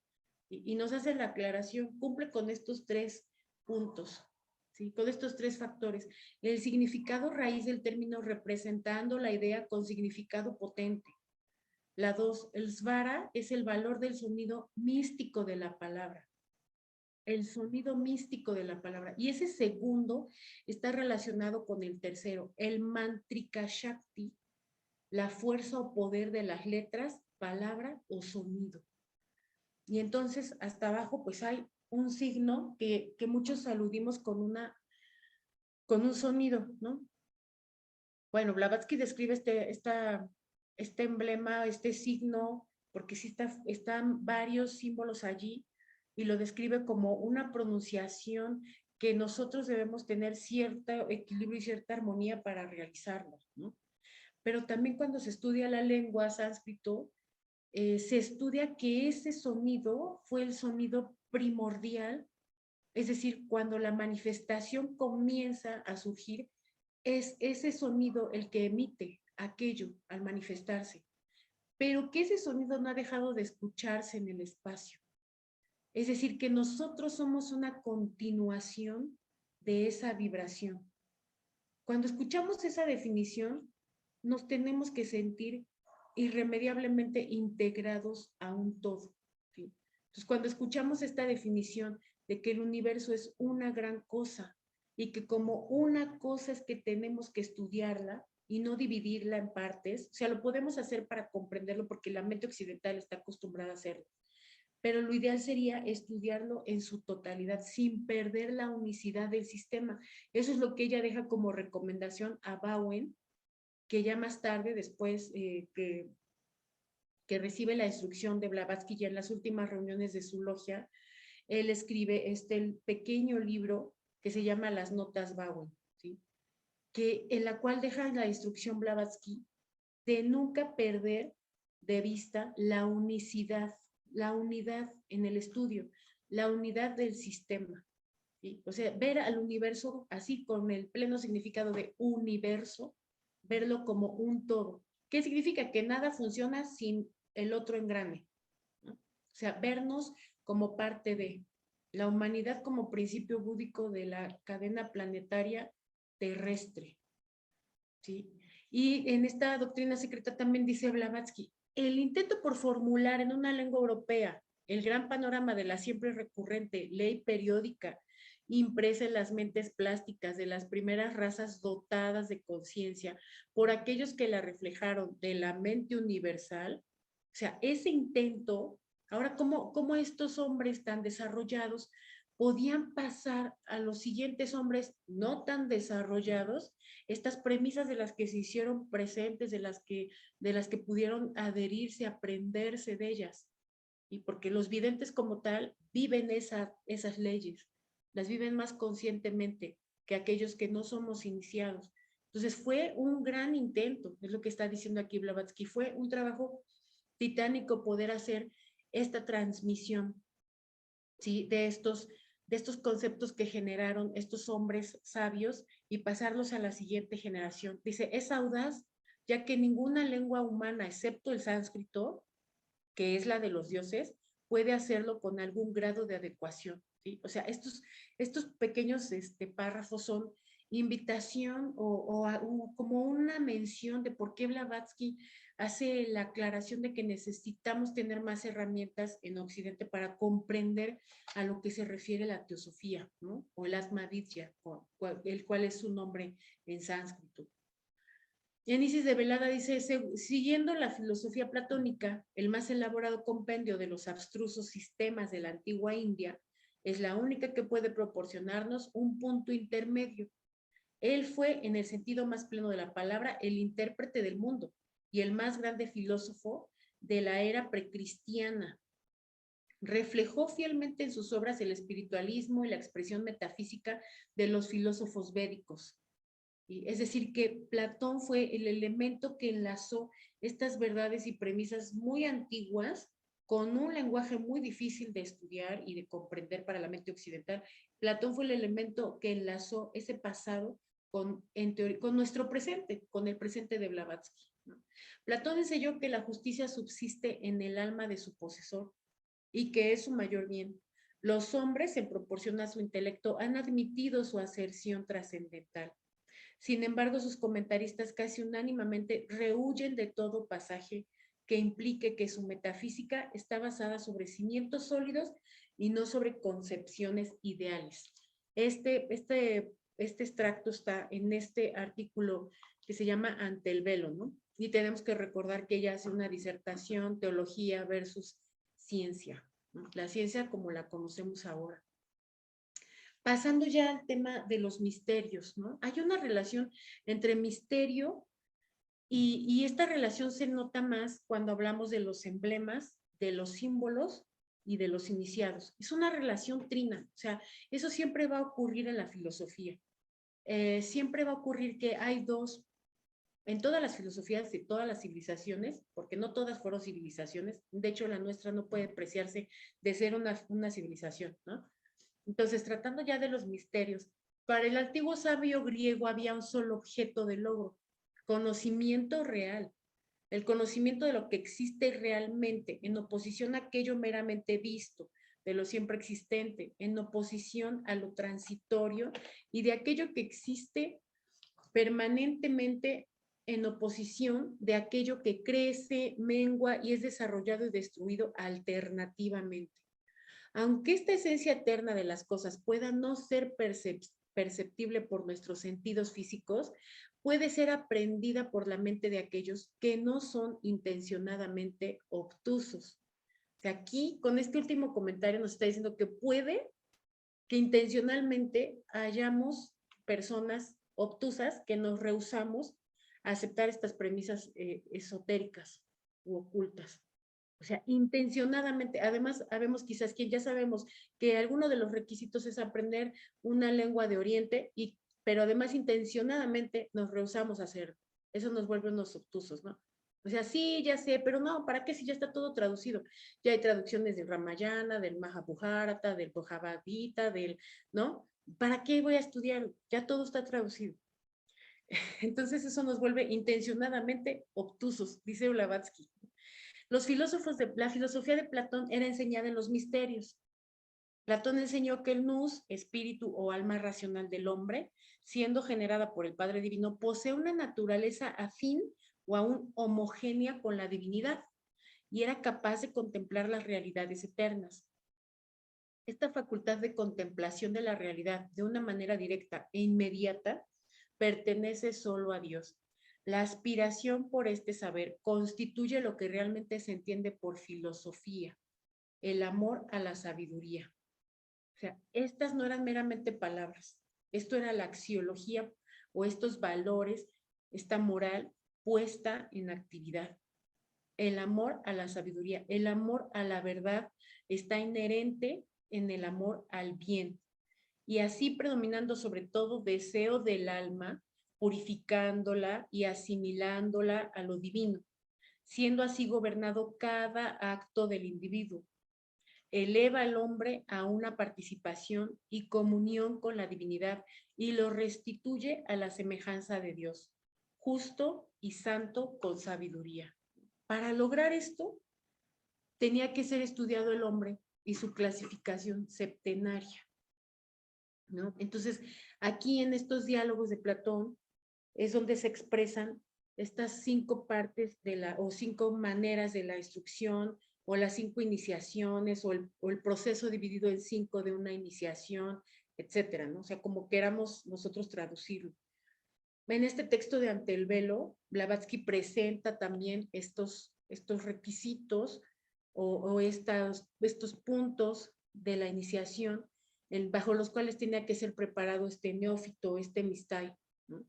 Y nos hace la aclaración, cumple con estos tres puntos, ¿sí? Con estos tres factores. El significado raíz del término representando la idea con significado potente. La dos, el svara es el valor del sonido místico de la palabra. El sonido místico de la palabra. Y ese segundo está relacionado con el tercero, el mantrika shakti, la fuerza o poder de las letras, palabra o sonido. Y entonces hasta abajo pues hay un signo que muchos aludimos con un sonido, ¿no? Bueno, Blavatsky describe este emblema, este signo, porque sí están varios símbolos allí, y lo describe como una pronunciación que nosotros debemos tener cierto equilibrio y cierta armonía para realizarlo, ¿no? Pero también cuando se estudia la lengua sánscrito, se estudia que ese sonido fue el sonido primordial, es decir, cuando la manifestación comienza a surgir, es ese sonido el que emite aquello al manifestarse, pero que ese sonido no ha dejado de escucharse en el espacio. Es decir, que nosotros somos una continuación de esa vibración. Cuando escuchamos esa definición, nos tenemos que sentir irremediablemente integrados a un todo, ¿sí? Entonces, cuando escuchamos esta definición de que el universo es una gran cosa y que como una cosa es que tenemos que estudiarla y no dividirla en partes, o sea, lo podemos hacer para comprenderlo porque la mente occidental está acostumbrada a hacerlo, pero lo ideal sería estudiarlo en su totalidad, sin perder la unicidad del sistema. Eso es lo que ella deja como recomendación a Bowen, que ya más tarde, después que recibe la instrucción de Blavatsky ya en las últimas reuniones de su logia, él escribe el pequeño libro que se llama Las Notas Bowen, ¿sí? En la cual deja la instrucción Blavatsky de nunca perder de vista la unidad en el estudio, la unidad del sistema, ¿sí? O sea, ver al universo así con el pleno significado de universo, verlo como un todo. ¿Qué significa? Que nada funciona sin el otro engrane, ¿no? O sea, vernos como parte de la humanidad como principio búdico de la cadena planetaria terrestre, ¿sí? Y en esta doctrina secreta también dice Blavatsky, el intento por formular en una lengua europea el gran panorama de la siempre recurrente ley periódica impresa en las mentes plásticas de las primeras razas dotadas de conciencia por aquellos que la reflejaron de la mente universal, o sea, ese intento, ahora, ¿cómo estos hombres tan desarrollados podían pasar a los siguientes hombres no tan desarrollados estas premisas de las que se hicieron presentes, de las que pudieron adherirse, aprenderse de ellas? Y porque los videntes como tal viven esas leyes, las viven más conscientemente que aquellos que no somos iniciados. Entonces fue un gran intento, es lo que está diciendo aquí Blavatsky, fue un trabajo titánico poder hacer esta transmisión. ¿sí? De estos conceptos que generaron estos hombres sabios y pasarlos a la siguiente generación. Dice, es audaz, ya que ninguna lengua humana, excepto el sánscrito, que es la de los dioses, puede hacerlo con algún grado de adecuación, ¿sí? O sea, estos pequeños párrafos son invitación o como una mención de por qué Blavatsky hace la aclaración de que necesitamos tener más herramientas en Occidente para comprender a lo que se refiere la teosofía, ¿no? O el Atma Vidya, el cual es su nombre en sánscrito. Génesis de Velada dice, siguiendo la filosofía platónica, el más elaborado compendio de los abstrusos sistemas de la antigua India es la única que puede proporcionarnos un punto intermedio. Él fue, en el sentido más pleno de la palabra, el intérprete del mundo y el más grande filósofo de la era precristiana. Reflejó fielmente en sus obras el espiritualismo y la expresión metafísica de los filósofos védicos. Es decir, que Platón fue el elemento que enlazó estas verdades y premisas muy antiguas con un lenguaje muy difícil de estudiar y de comprender para la mente occidental. Platón fue el elemento que enlazó ese pasado con nuestro presente, con el presente de Blavatsky, ¿no? Platón enseñó que la justicia subsiste en el alma de su posesor y que es su mayor bien. Los hombres, en proporción a su intelecto, han admitido su aserción trascendental. Sin embargo, sus comentaristas casi unánimemente rehuyen de todo pasaje que implique que su metafísica está basada sobre cimientos sólidos y no sobre concepciones ideales. Este extracto está en este artículo que se llama Ante el velo, ¿no? Y tenemos que recordar que ella hace una disertación, teología versus ciencia, ¿no? La ciencia como la conocemos ahora. Pasando ya al tema de los misterios, ¿no? Hay una relación entre misterio y esta relación se nota más cuando hablamos de los emblemas, de los símbolos y de los iniciados. Es una relación trina, o sea, eso siempre va a ocurrir en la filosofía. Siempre va a ocurrir que hay dos, en todas las filosofías de todas las civilizaciones, porque no todas fueron civilizaciones, de hecho la nuestra no puede apreciarse de ser una civilización, ¿no? Entonces, tratando ya de los misterios, para el antiguo sabio griego había un solo objeto de logro, conocimiento real, el conocimiento de lo que existe realmente, en oposición a aquello meramente visto, de lo siempre existente, en oposición a lo transitorio y de aquello que existe permanentemente en oposición de aquello que crece, mengua y es desarrollado y destruido alternativamente. Aunque esta esencia eterna de las cosas pueda no ser perceptible por nuestros sentidos físicos, puede ser aprendida por la mente de aquellos que no son intencionadamente obtusos. O sea, aquí, con este último comentario, nos está diciendo que puede que intencionalmente hayamos personas obtusas que nos rehusamos a aceptar estas premisas esotéricas u ocultas. O sea, intencionadamente, además, sabemos quizás que ya sabemos que alguno de los requisitos es aprender una lengua de Oriente, pero además intencionadamente nos rehusamos a hacerlo. Eso nos vuelve unos obtusos, ¿no? O sea, sí, ya sé, pero no, ¿para qué si ya está todo traducido? Ya hay traducciones del Ramayana, del Mahabharata, del Bhagavad Gita, ¿no? ¿Para qué voy a estudiar? Ya todo está traducido. Entonces eso nos vuelve intencionadamente obtusos, dice Blavatsky. La filosofía de Platón era enseñada en los misterios. Platón enseñó que el nous, espíritu o alma racional del hombre, siendo generada por el Padre Divino, posee una naturaleza afín o aún homogénea con la divinidad y era capaz de contemplar las realidades eternas. Esta facultad de contemplación de la realidad de una manera directa e inmediata pertenece solo a Dios. La aspiración por este saber constituye lo que realmente se entiende por filosofía, el amor a la sabiduría. O sea, estas no eran meramente palabras, esto era la axiología o estos valores, esta moral puesta en actividad. El amor a la sabiduría, el amor a la verdad está inherente en el amor al bien y así predominando sobre todo deseo del alma, purificándola y asimilándola a lo divino, siendo así gobernado cada acto del individuo. eleva al hombre a una participación y comunión con la divinidad y lo restituye a la semejanza de Dios, justo y santo con sabiduría. Para lograr esto, tenía que ser estudiado el hombre y su clasificación septenaria, ¿no? Entonces, aquí en estos diálogos de Platón es donde se expresan estas 5 partes o 5 maneras de la instrucción, o las 5 iniciaciones, o el proceso dividido en 5 de una iniciación, etcétera, ¿no? O sea, como queramos nosotros traducirlo. En este texto de Ante el velo, Blavatsky presenta también estos requisitos o estos puntos de la iniciación bajo los cuales tenía que ser preparado este neófito, este mistai, ¿no?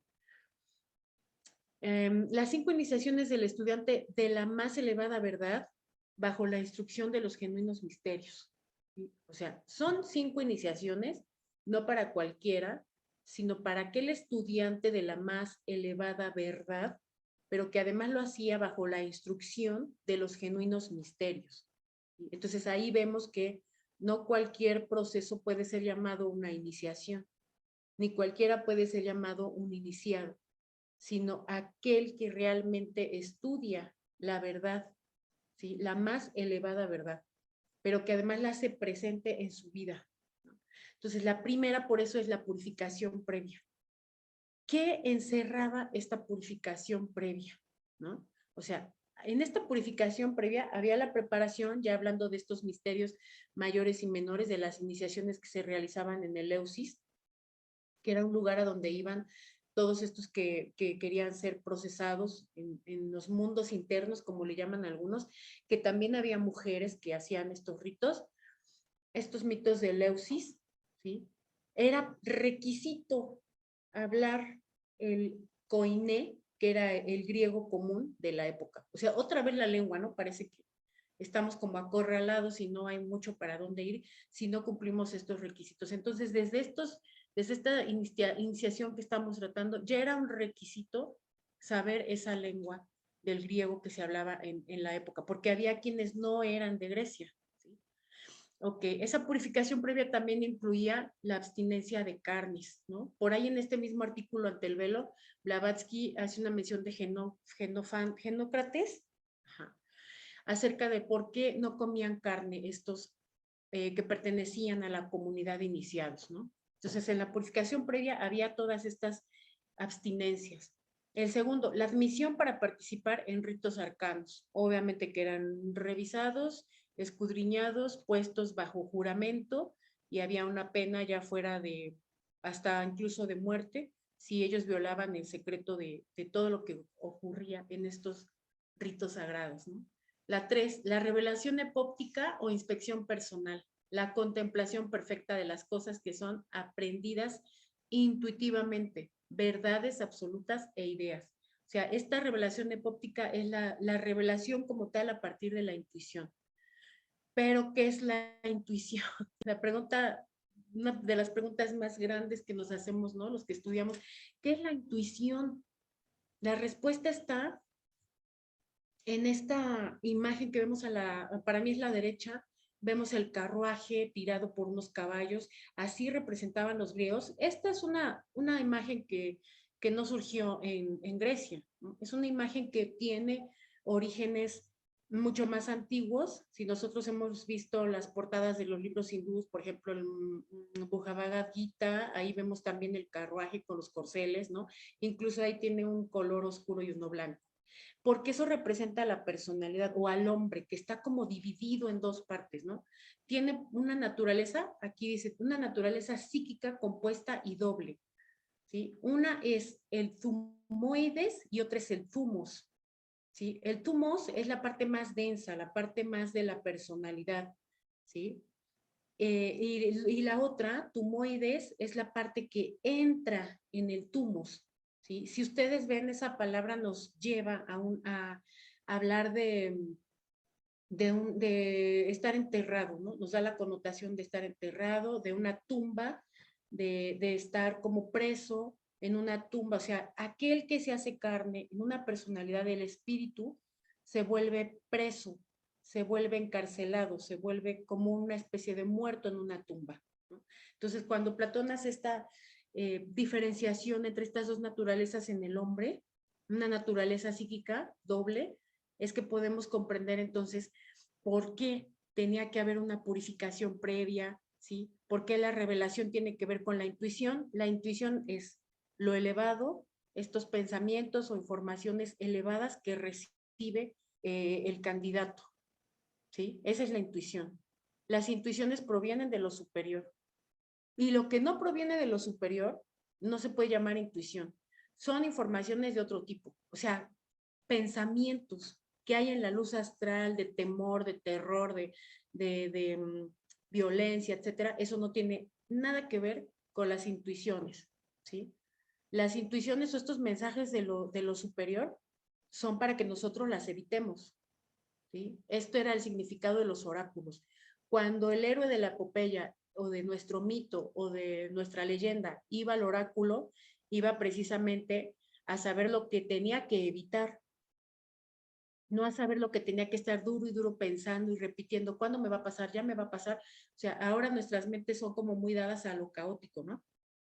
Las 5 iniciaciones del estudiante de la más elevada verdad bajo la instrucción de los genuinos misterios, ¿sí? O sea, son 5 iniciaciones, no para cualquiera, sino para aquel estudiante de la más elevada verdad, pero que además lo hacía bajo la instrucción de los genuinos misterios. Entonces ahí vemos que no cualquier proceso puede ser llamado una iniciación, ni cualquiera puede ser llamado un iniciado, sino aquel que realmente estudia la verdad, ¿sí? La más elevada verdad, pero que además la hace presente en su vida, ¿no? Entonces, la primera, por eso, es la purificación previa. ¿Qué encerraba esta purificación previa, ¿no? O sea, en esta purificación previa había la preparación, ya hablando de estos misterios mayores y menores, de las iniciaciones que se realizaban en el Eleusis, que era un lugar a donde iban todos estos que querían ser procesados en los mundos internos, como le llaman algunos, que también había mujeres que hacían estos ritos, estos mitos de Eleusis, ¿sí? Era requisito hablar el koiné, que era el griego común de la época. O sea, otra vez la lengua, ¿no? Parece que estamos como acorralados y no hay mucho para dónde ir si no cumplimos estos requisitos. Entonces, desde esta iniciación que estamos tratando, ya era un requisito saber esa lengua del griego que se hablaba en la época, porque había quienes no eran de Grecia, ¿sí? Ok, esa purificación previa también incluía la abstinencia de carnes, ¿no? Por ahí en este mismo artículo Ante el velo, Blavatsky hace una mención de Genócrates, ajá, acerca de por qué no comían carne estos que pertenecían a la comunidad de iniciados, ¿no? Entonces, en la purificación previa había todas estas abstinencias. El segundo, la admisión para participar en ritos arcanos, obviamente que eran revisados, escudriñados, puestos bajo juramento, y había una pena ya fuera de, hasta incluso de muerte, si ellos violaban el secreto de todo lo que ocurría en estos ritos sagrados, ¿no? La 3, la revelación epóptica o inspección personal, la contemplación perfecta de las cosas que son aprendidas intuitivamente, verdades absolutas e ideas. O sea, esta revelación epóptica es la revelación como tal a partir de la intuición. Pero, ¿qué es la intuición? La pregunta, una de las preguntas más grandes que nos hacemos, ¿no? Los que estudiamos, ¿qué es la intuición? La respuesta está en esta imagen que vemos para mí es la derecha, vemos el carruaje tirado por unos caballos, así representaban los griegos. Esta es una imagen que no surgió en Grecia, ¿no? Es una imagen que tiene orígenes mucho más antiguos. Si nosotros hemos visto las portadas de los libros hindúes, por ejemplo, el Bhagavad Gita, ahí vemos también el carruaje con los corceles, ¿no? Incluso ahí tiene un color oscuro y uno blanco, porque eso representa a la personalidad o al hombre, que está como dividido en 2 partes, ¿no? Tiene una naturaleza, aquí dice, una naturaleza psíquica compuesta y doble, ¿sí? Una es el thumoides y otra es el thumos, ¿sí? El thumos es la parte más densa, la parte más de la personalidad, ¿sí? Y la otra, tumoides, es la parte que entra en el tumos, ¿sí? Si ustedes ven, esa palabra nos lleva a hablar de estar enterrado, ¿no? Nos da la connotación de estar enterrado, de una tumba, de estar como preso en una tumba. O sea, aquel que se hace carne en una personalidad del espíritu se vuelve preso, se vuelve encarcelado, se vuelve como una especie de muerto en una tumba, ¿no? Entonces, cuando Platón hace esta diferenciación entre estas dos naturalezas en el hombre, una naturaleza psíquica doble, es que podemos comprender entonces por qué tenía que haber una purificación previa, ¿sí? ¿Por qué la revelación tiene que ver con la intuición? La intuición es lo elevado, estos pensamientos o informaciones elevadas que recibe el candidato, ¿sí? Esa es la intuición. Las intuiciones provienen de lo superior. Y lo que no proviene de lo superior no se puede llamar intuición. Son informaciones de otro tipo. O sea, pensamientos que hay en la luz astral de temor, de terror, de violencia, etcétera. Eso no tiene nada que ver con las intuiciones, ¿sí? Las intuiciones o estos mensajes de lo superior son para que nosotros las evitemos, ¿sí? Esto era el significado de los oráculos. Cuando el héroe de la epopeya o de nuestro mito o de nuestra leyenda iba al oráculo, iba precisamente a saber lo que tenía que evitar, no a saber lo que tenía que estar duro y duro pensando y repitiendo, ¿cuándo me va a pasar? Ya me va a pasar. O sea, ahora nuestras mentes son como muy dadas a lo caótico, ¿no?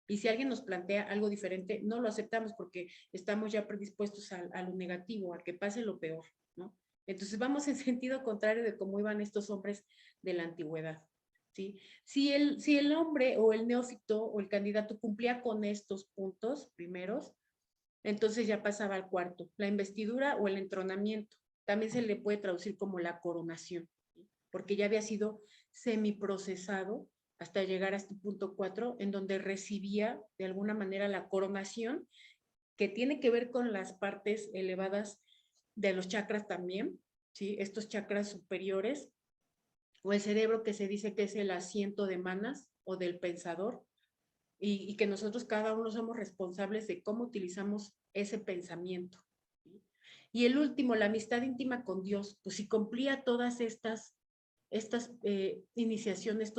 Y si alguien nos plantea algo diferente, no lo aceptamos porque estamos ya predispuestos a lo negativo, a que pase lo peor, ¿no? Entonces vamos en sentido contrario de cómo iban estos hombres de la antigüedad, ¿sí? Si el hombre o el neófito o el candidato cumplía con estos puntos primeros, entonces ya pasaba al cuarto, la investidura o el entronamiento. También se le puede traducir como la coronación, ¿sí? Porque ya había sido semiprocesado hasta llegar a este punto 4, en donde recibía de alguna manera la coronación, que tiene que ver con las partes elevadas de los chakras también, ¿sí? Estos chakras superiores, o el cerebro que se dice que es el asiento de manas o del pensador, y que nosotros cada uno somos responsables de cómo utilizamos ese pensamiento, ¿sí? Y el último, la amistad íntima con Dios, pues si cumplía todas estas iniciaciones,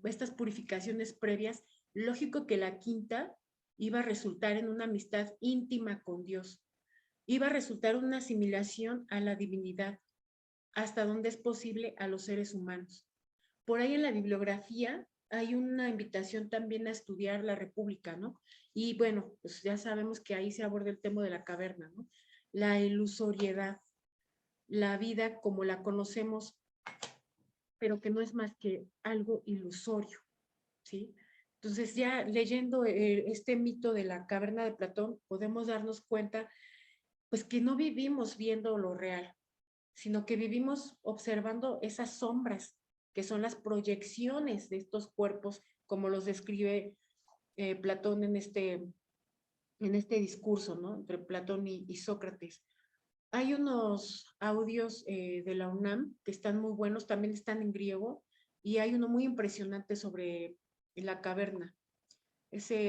estas purificaciones previas, lógico que la quinta iba a resultar en una amistad íntima con Dios, iba a resultar una asimilación a la divinidad, hasta donde es posible a los seres humanos. Por ahí en la bibliografía hay una invitación también a estudiar la República, ¿no? Y bueno, pues ya sabemos que ahí se aborda el tema de la caverna, ¿no? La ilusoriedad, la vida como la conocemos, pero que no es más que algo ilusorio, ¿sí? Entonces ya leyendo este mito de la caverna de Platón, podemos darnos cuenta, pues que no vivimos viendo lo real, sino que vivimos observando esas sombras, que son las proyecciones de estos cuerpos, como los describe Platón en este discurso, ¿no? Entre Platón y Sócrates. Hay unos audios de la UNAM que están muy buenos, también están en griego, y hay uno muy impresionante sobre la caverna.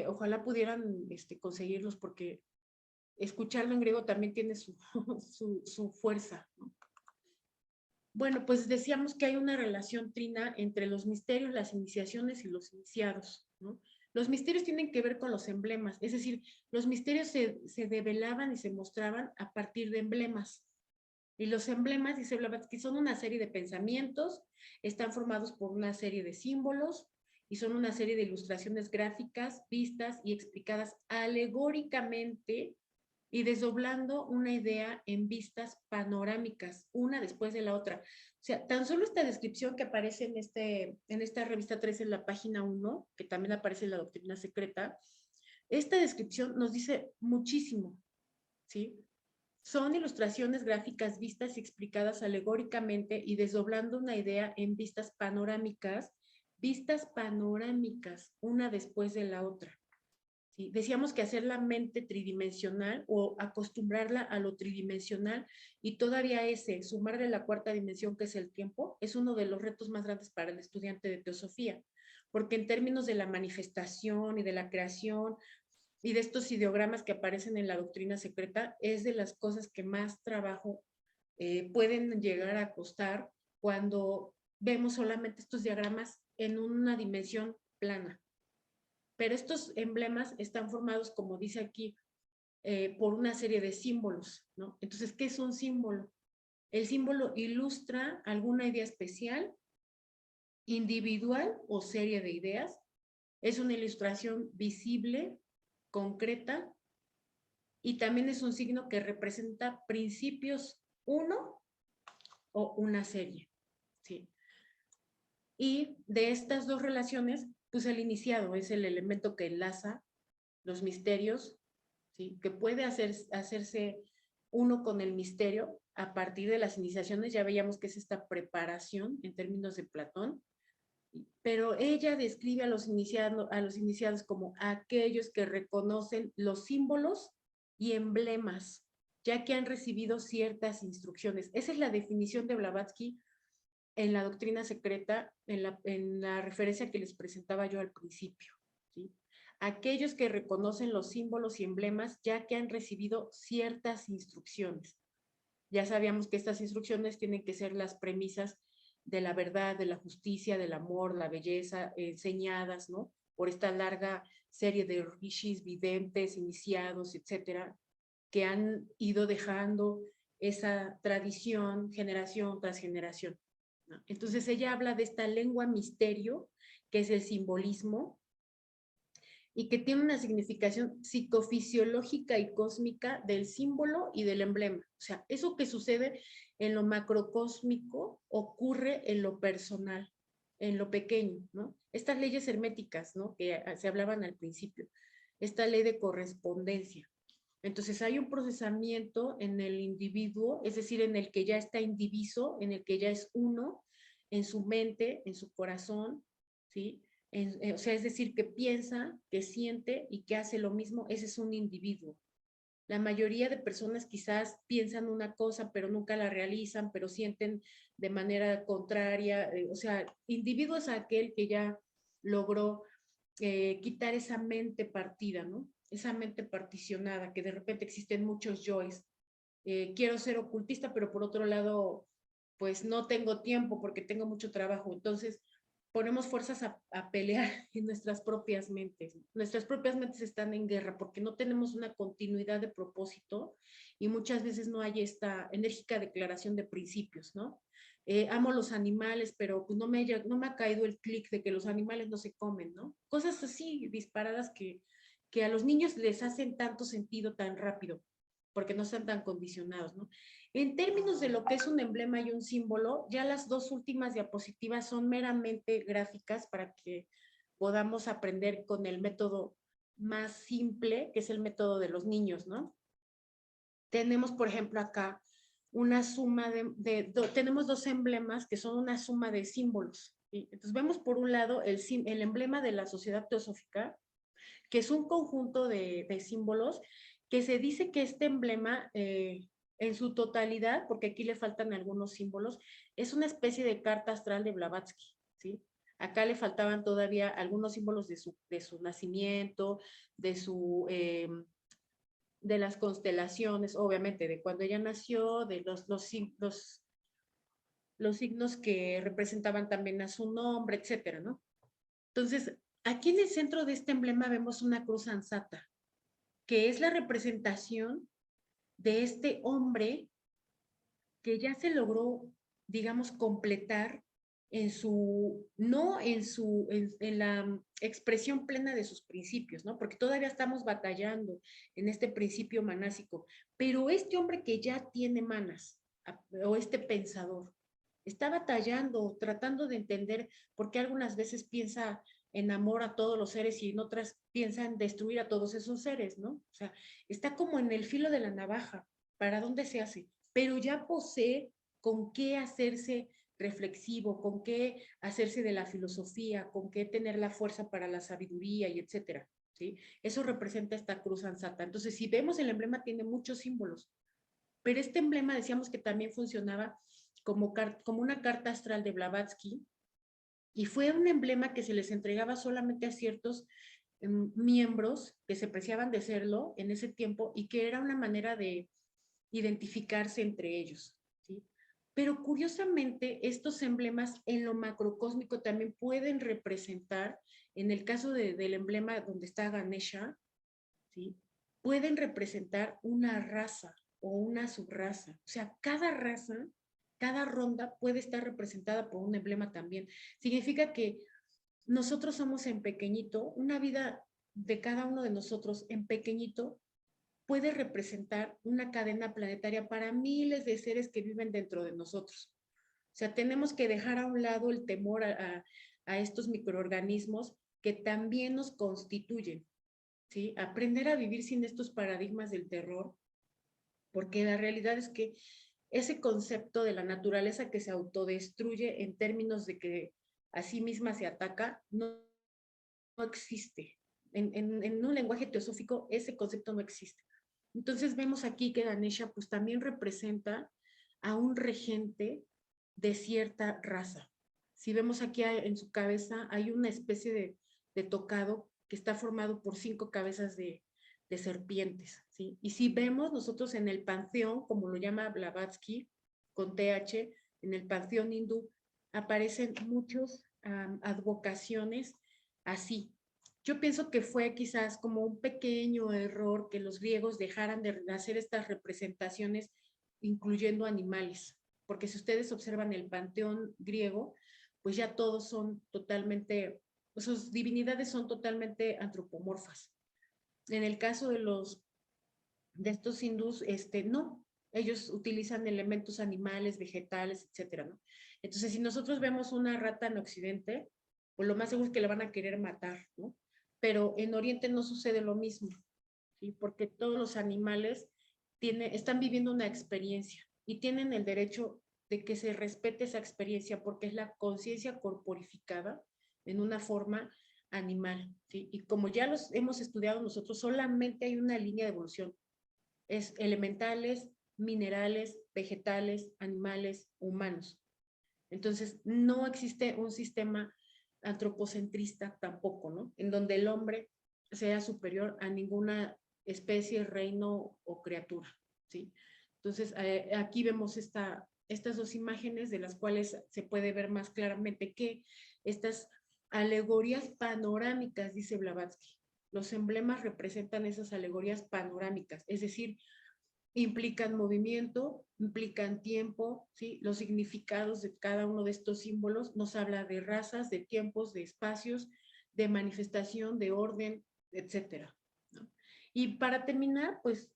Ojalá pudieran conseguirlos porque escucharlo en griego también tiene su fuerza, ¿no? Bueno, pues decíamos que hay una relación trina entre los misterios, las iniciaciones y los iniciados, ¿no? Los misterios tienen que ver con los emblemas, es decir, los misterios se develaban y se mostraban a partir de emblemas. Y los emblemas, dice Blavatsky, son una serie de pensamientos, están formados por una serie de símbolos y son una serie de ilustraciones gráficas vistas y explicadas alegóricamente y desdoblando una idea en vistas panorámicas, una después de la otra. O sea, tan solo esta descripción que aparece en esta revista 3 en la página 1, que también aparece en la doctrina secreta, esta descripción nos dice muchísimo, ¿sí? Son ilustraciones gráficas vistas y explicadas alegóricamente y desdoblando una idea en vistas panorámicas, una después de la otra. ¿Sí? Decíamos que hacer la mente tridimensional o acostumbrarla a lo tridimensional y todavía sumarle la cuarta dimensión que es el tiempo, es uno de los retos más grandes para el estudiante de teosofía, porque en términos de la manifestación y de la creación y de estos ideogramas que aparecen en la doctrina secreta, es de las cosas que más trabajo pueden llegar a costar cuando vemos solamente estos diagramas en una dimensión plana. Pero estos emblemas están formados, como dice aquí, por una serie de símbolos, ¿no? Entonces, ¿qué es un símbolo? El símbolo ilustra alguna idea especial, individual o serie de ideas. Es una ilustración visible, concreta, y también es un signo que representa principios uno o una serie, ¿sí? Y de estas dos relaciones, pues el iniciado es el elemento que enlaza los misterios, ¿sí? Que puede hacerse uno con el misterio a partir de las iniciaciones. Ya veíamos que es esta preparación en términos de Platón, pero ella describe a los iniciados como aquellos que reconocen los símbolos y emblemas, ya que han recibido ciertas instrucciones. Esa es la definición de Blavatsky en la doctrina secreta, en la referencia que les presentaba yo al principio, ¿sí? Aquellos que reconocen los símbolos y emblemas ya que han recibido ciertas instrucciones. Ya sabíamos que estas instrucciones tienen que ser las premisas de la verdad, de la justicia, del amor, la belleza, enseñadas, ¿no? Por esta larga serie de rishis, videntes, iniciados, etcétera, que han ido dejando esa tradición generación tras generación, ¿no? Entonces ella habla de esta lengua misterio, que es el simbolismo, y que tiene una significación psicofisiológica y cósmica del símbolo y del emblema. O sea, eso que sucede en lo macrocósmico ocurre en lo personal, en lo pequeño, ¿no? Estas leyes herméticas, ¿no? Que se hablaban al principio, esta ley de correspondencia. Entonces hay un procesamiento en el individuo, es decir, en el que ya está indiviso, en el que ya es uno, en su mente, en su corazón, ¿sí? O sea, es decir, que piensa, que siente y que hace lo mismo, ese es un individuo. La mayoría de personas quizás piensan una cosa, pero nunca la realizan, pero sienten de manera contraria. O sea, individuo es aquel que ya logró quitar esa mente partida, ¿no? Esa mente particionada, que de repente existen muchos yoes. Quiero ser ocultista, pero por otro lado, pues no tengo tiempo porque tengo mucho trabajo. Entonces, ponemos fuerzas a pelear en nuestras propias mentes. Nuestras propias mentes están en guerra porque no tenemos una continuidad de propósito y muchas veces no hay esta enérgica declaración de principios, ¿no? Amo los animales, pero pues no me ha caído el clic de que los animales no se comen, ¿no? Cosas así disparadas que a los niños les hacen tanto sentido tan rápido porque no están tan condicionados, ¿no? En términos de lo que es un emblema y un símbolo, ya las dos últimas diapositivas son meramente gráficas para que podamos aprender con el método más simple, que es el método de los niños, ¿no? Tenemos, por ejemplo, acá una suma tenemos dos emblemas que son una suma de símbolos, ¿sí? Entonces vemos por un lado el emblema de la Sociedad Teosófica, que es un conjunto de símbolos que se dice que este emblema en su totalidad, porque aquí le faltan algunos símbolos, es una especie de carta astral de Blavatsky, ¿sí? Acá le faltaban todavía algunos símbolos de su nacimiento, de las constelaciones, obviamente, de cuando ella nació, de los signos que representaban también a su nombre, etcétera, ¿no? Entonces, aquí en el centro de este emblema vemos una cruz ansata, que es la representación de este hombre que ya se logró, digamos, completar en su, no en su, en la expresión plena de sus principios, ¿no? Porque todavía estamos batallando en este principio manásico, pero este hombre que ya tiene manas, o este pensador, está batallando, tratando de entender por qué algunas veces piensa en amor a todos los seres y en otras piensa en destruir a todos esos seres, ¿no? O sea, está como en el filo de la navaja, ¿para dónde se hace? Pero ya posee con qué hacerse reflexivo, con qué hacerse de la filosofía, con qué tener la fuerza para la sabiduría y etcétera, ¿sí? Eso representa esta cruz ansata. Entonces, si vemos el emblema, tiene muchos símbolos, pero este emblema decíamos que también funcionaba como una carta astral de Blavatsky y fue un emblema que se les entregaba solamente a ciertos miembros que se preciaban de serlo en ese tiempo y que era una manera de identificarse entre ellos, ¿sí? Pero curiosamente, estos emblemas en lo macrocósmico también pueden representar, en el caso del emblema donde está Ganesha, ¿sí? Pueden representar una raza o una subraza. O sea, cada raza cada ronda puede estar representada por un emblema también. Significa que nosotros somos en pequeñito, una vida de cada uno de nosotros en pequeñito puede representar una cadena planetaria para miles de seres que viven dentro de nosotros. O sea, tenemos que dejar a un lado el temor a estos microorganismos que también nos constituyen, ¿sí? Aprender a vivir sin estos paradigmas del terror, porque la realidad es que ese concepto de la naturaleza que se autodestruye en términos de que a sí misma se ataca, no existe. En un lenguaje teosófico, ese concepto no existe. Entonces vemos aquí que Ganesha pues también representa a un regente de cierta raza. Si vemos aquí en su cabeza, hay una especie de tocado que está formado por 5 cabezas de serpientes, ¿sí? Y si vemos nosotros en el panteón, como lo llama Blavatsky, con TH, en el panteón hindú, aparecen muchas advocaciones así. Yo pienso que fue quizás como un pequeño error que los griegos dejaran de hacer estas representaciones incluyendo animales, porque si ustedes observan el panteón griego, pues ya todos son totalmente, sus divinidades son totalmente antropomorfas. En el caso de estos hindús, no, ellos utilizan elementos animales, vegetales, etcétera, ¿no? Entonces, si nosotros vemos una rata en Occidente, pues lo más seguro es que la van a querer matar, ¿no? Pero en Oriente no sucede lo mismo, ¿sí? Porque todos los animales están viviendo una experiencia y tienen el derecho de que se respete esa experiencia porque es la conciencia corporificada en una forma animal, ¿sí? Y como ya los hemos estudiado nosotros, solamente hay una línea de evolución. Es elementales, minerales, vegetales, animales, humanos. Entonces, no existe un sistema antropocentrista tampoco, ¿no? En donde el hombre sea superior a ninguna especie, reino o criatura, ¿sí? Entonces, aquí vemos estas dos imágenes de las cuales se puede ver más claramente que estas alegorías panorámicas, dice Blavatsky. Los emblemas representan esas alegorías panorámicas, es decir, implican movimiento, implican tiempo, ¿sí? Los significados de cada uno de estos símbolos nos habla de razas, de tiempos, de espacios, de manifestación, de orden, etcétera, ¿no? Y para terminar, pues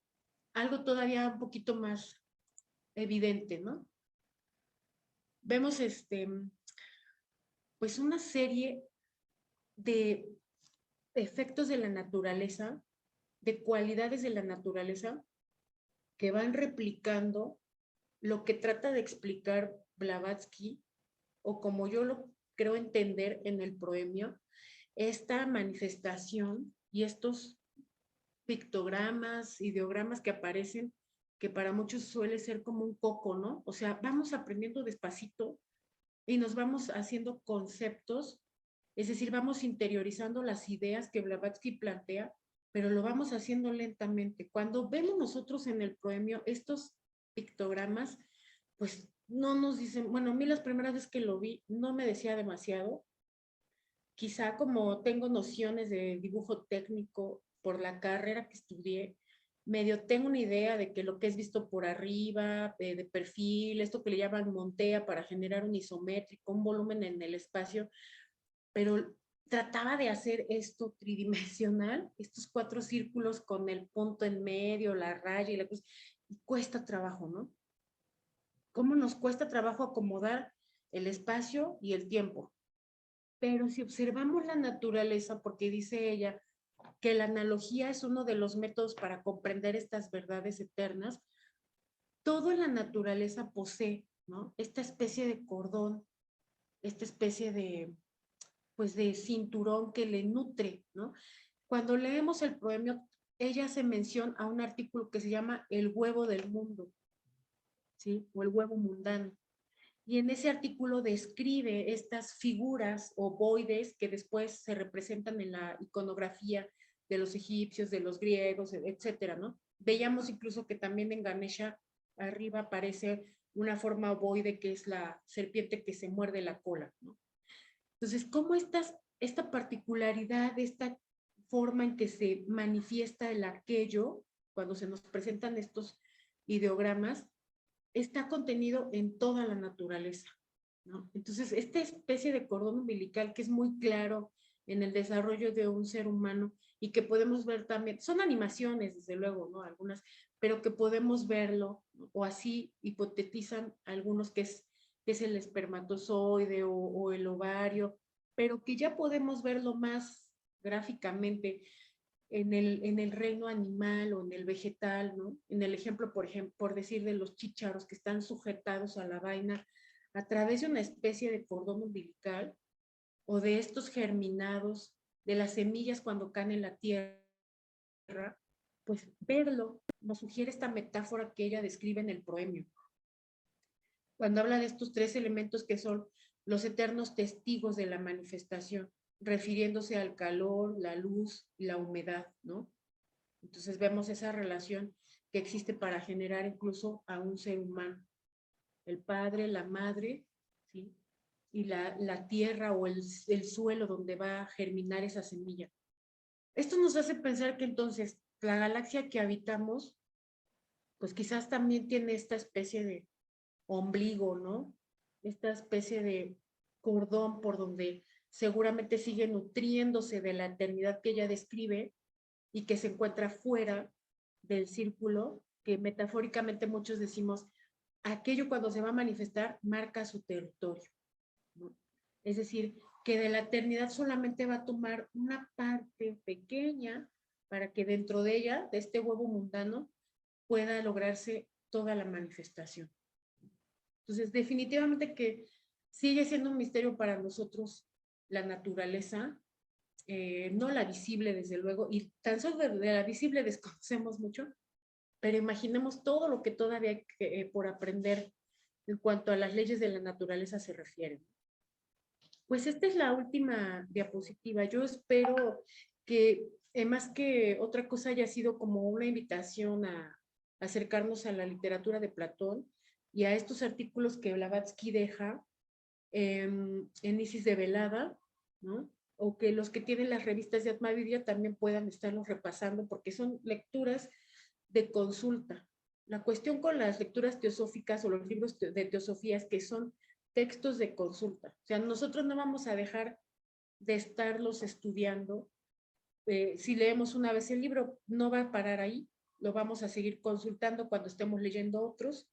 algo todavía un poquito más evidente, ¿no? Vemos pues una serie de efectos de la naturaleza, de cualidades de la naturaleza que van replicando lo que trata de explicar Blavatsky, o como yo lo creo entender en el proemio, esta manifestación y estos pictogramas, ideogramas que aparecen, que para muchos suele ser como un coco, ¿no? O sea, vamos aprendiendo despacito y nos vamos haciendo conceptos, es decir, vamos interiorizando las ideas que Blavatsky plantea, pero lo vamos haciendo lentamente. Cuando vemos nosotros en el proemio estos pictogramas, pues no nos dicen, bueno, a mí las primeras veces que lo vi no me decía demasiado, quizá como tengo nociones de dibujo técnico por la carrera que estudié, medio tengo una idea de que lo que es visto por arriba, de perfil, esto que le llaman montea para generar un isométrico, un volumen en el espacio, pero trataba de hacer esto tridimensional, estos 4 círculos con el punto en medio, la raya y la cruz, y cuesta trabajo, ¿no? ¿Cómo nos cuesta trabajo acomodar el espacio y el tiempo? Pero si observamos la naturaleza, porque dice ella que la analogía es uno de los métodos para comprender estas verdades eternas, toda la naturaleza posee, ¿no? Esta especie de cordón, esta especie pues de cinturón que le nutre, ¿no? Cuando leemos el proemio, ella hace mención a un artículo que se llama El huevo del mundo, ¿sí? O el huevo mundano. Y en ese artículo describe estas figuras ovoides que después se representan en la iconografía de los egipcios, de los griegos, etcétera, ¿no? Veíamos incluso que también en Ganesha arriba aparece una forma ovoide que es la serpiente que se muerde la cola, ¿no? Entonces, ¿cómo esta particularidad, esta forma en que se manifiesta el aquello, cuando se nos presentan estos ideogramas, está contenido en toda la naturaleza, ¿no? Entonces, esta especie de cordón umbilical que es muy claro en el desarrollo de un ser humano y que podemos ver también, son animaciones, desde luego, ¿no? Algunas, pero que podemos verlo, ¿no? O así hipotetizan algunos que es el espermatozoide o el ovario, pero que ya podemos verlo más gráficamente en el reino animal o en el vegetal, ¿no? En el ejemplo, por decir, de los chícharos que están sujetados a la vaina a través de una especie de cordón umbilical, o de estos germinados, de las semillas cuando caen en la tierra, pues verlo nos sugiere esta metáfora que ella describe en el proemio, cuando habla de estos tres elementos que son los eternos testigos de la manifestación, refiriéndose al calor, la luz y la humedad, ¿no? Entonces vemos esa relación que existe para generar incluso a un ser humano. El padre, la madre, ¿sí? Y la tierra o el suelo donde va a germinar esa semilla. Esto nos hace pensar que entonces la galaxia que habitamos, pues quizás también tiene esta especie de ombligo, ¿no? Esta especie de cordón por donde seguramente sigue nutriéndose de la eternidad que ella describe y que se encuentra fuera del círculo, que metafóricamente muchos decimos, aquello cuando se va a manifestar marca su territorio, ¿no? Es decir, que de la eternidad solamente va a tomar una parte pequeña para que dentro de ella, de este huevo mundano, pueda lograrse toda la manifestación. Entonces, definitivamente que sigue siendo un misterio para nosotros la naturaleza, no la visible, desde luego, y tan solo de la visible desconocemos mucho, pero imaginemos todo lo que todavía hay por aprender en cuanto a las leyes de la naturaleza se refieren. Pues esta es la última diapositiva. Yo espero que, más que otra cosa, haya sido como una invitación a acercarnos a la literatura de Platón y a estos artículos que Blavatsky deja en Isis de Velada, ¿no? O que los que tienen las revistas de Atmavidya también puedan estarlos repasando, porque son lecturas de consulta. La cuestión con las lecturas teosóficas o los libros de teosofía es que son textos de consulta. O sea, nosotros no vamos a dejar de estarlos estudiando. Si leemos una vez el libro, no va a parar ahí, lo vamos a seguir consultando cuando estemos leyendo otros.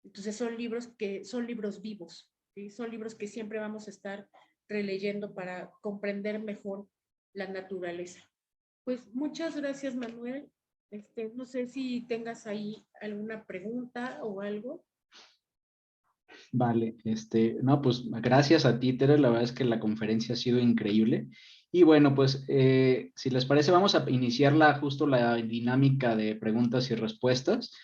Entonces son libros vivos, ¿sí? Son libros que siempre vamos a estar releyendo para comprender mejor la naturaleza. Pues muchas gracias, Manuel. No sé si tengas ahí alguna pregunta o algo. Vale, no, pues gracias a ti, Tere, la verdad es que la conferencia ha sido increíble. Y bueno, pues si les parece, vamos a iniciar justo la dinámica de preguntas y respuestas.